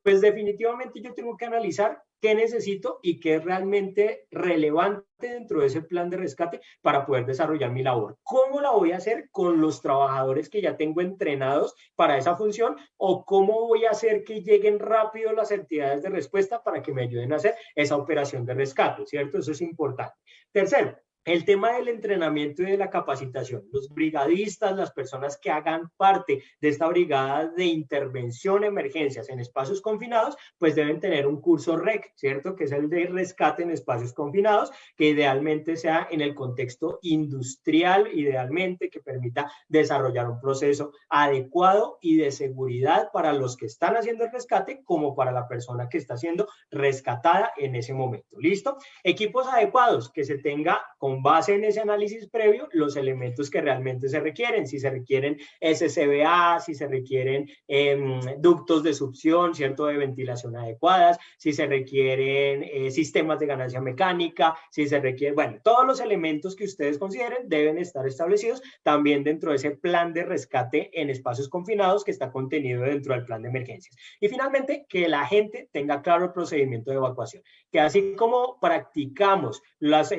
Pues definitivamente yo tengo que analizar qué necesito y qué es realmente relevante dentro de ese plan de rescate para poder desarrollar mi labor. ¿Cómo la voy a hacer con los trabajadores que ya tengo entrenados para esa función? ¿O cómo voy a hacer que lleguen rápido las entidades de respuesta para que me ayuden a hacer esa operación de rescate, ¿cierto? Eso es importante. Tercero, el tema del entrenamiento y de la capacitación. Los brigadistas, las personas que hagan parte de esta brigada de intervención en emergencias en espacios confinados, pues deben tener un curso REC, ¿cierto? Que es el de rescate en espacios confinados, que idealmente sea en el contexto industrial, idealmente que permita desarrollar un proceso adecuado y de seguridad para los que están haciendo el rescate como para la persona que está siendo rescatada en ese momento. ¿Listo? Equipos adecuados, que se tenga con base en ese análisis previo los elementos que realmente se requieren, si se requieren SCBA, si se requieren ductos de succión, ¿cierto?, de ventilación adecuadas, si se requieren sistemas de ganancia mecánica, si se requieren, bueno, todos los elementos que ustedes consideren deben estar establecidos también dentro de ese plan de rescate en espacios confinados que está contenido dentro del plan de emergencias. Y finalmente, que la gente tenga claro el procedimiento de evacuación, que así como practicamos las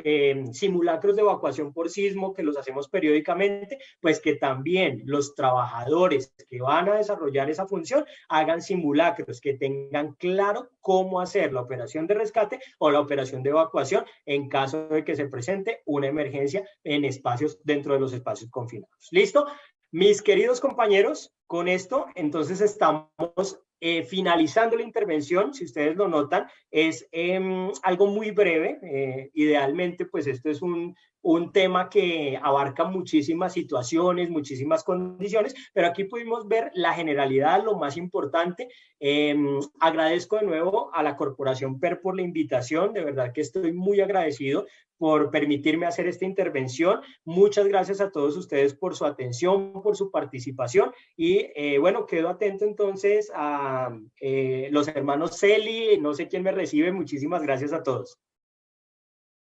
simulacros de evacuación por sismo, que los hacemos periódicamente, pues que también los trabajadores que van a desarrollar esa función hagan simulacros, que tengan claro cómo hacer la operación de rescate o la operación de evacuación en caso de que se presente una emergencia en espacios, dentro de los espacios confinados. ¿Listo? Mis queridos compañeros, con esto entonces estamos finalizando la intervención. Si ustedes lo notan, es algo muy breve. Idealmente, pues esto es un tema que abarca muchísimas situaciones, muchísimas condiciones, pero aquí pudimos ver la generalidad, lo más importante. Agradezco de nuevo a la Corporación PER por la invitación, de verdad que estoy muy agradecido por permitirme hacer esta intervención. Muchas gracias a todos ustedes por su atención, por su participación, y bueno, quedo atento entonces a los hermanos Celi, no sé quién me recibe. Muchísimas gracias a todos.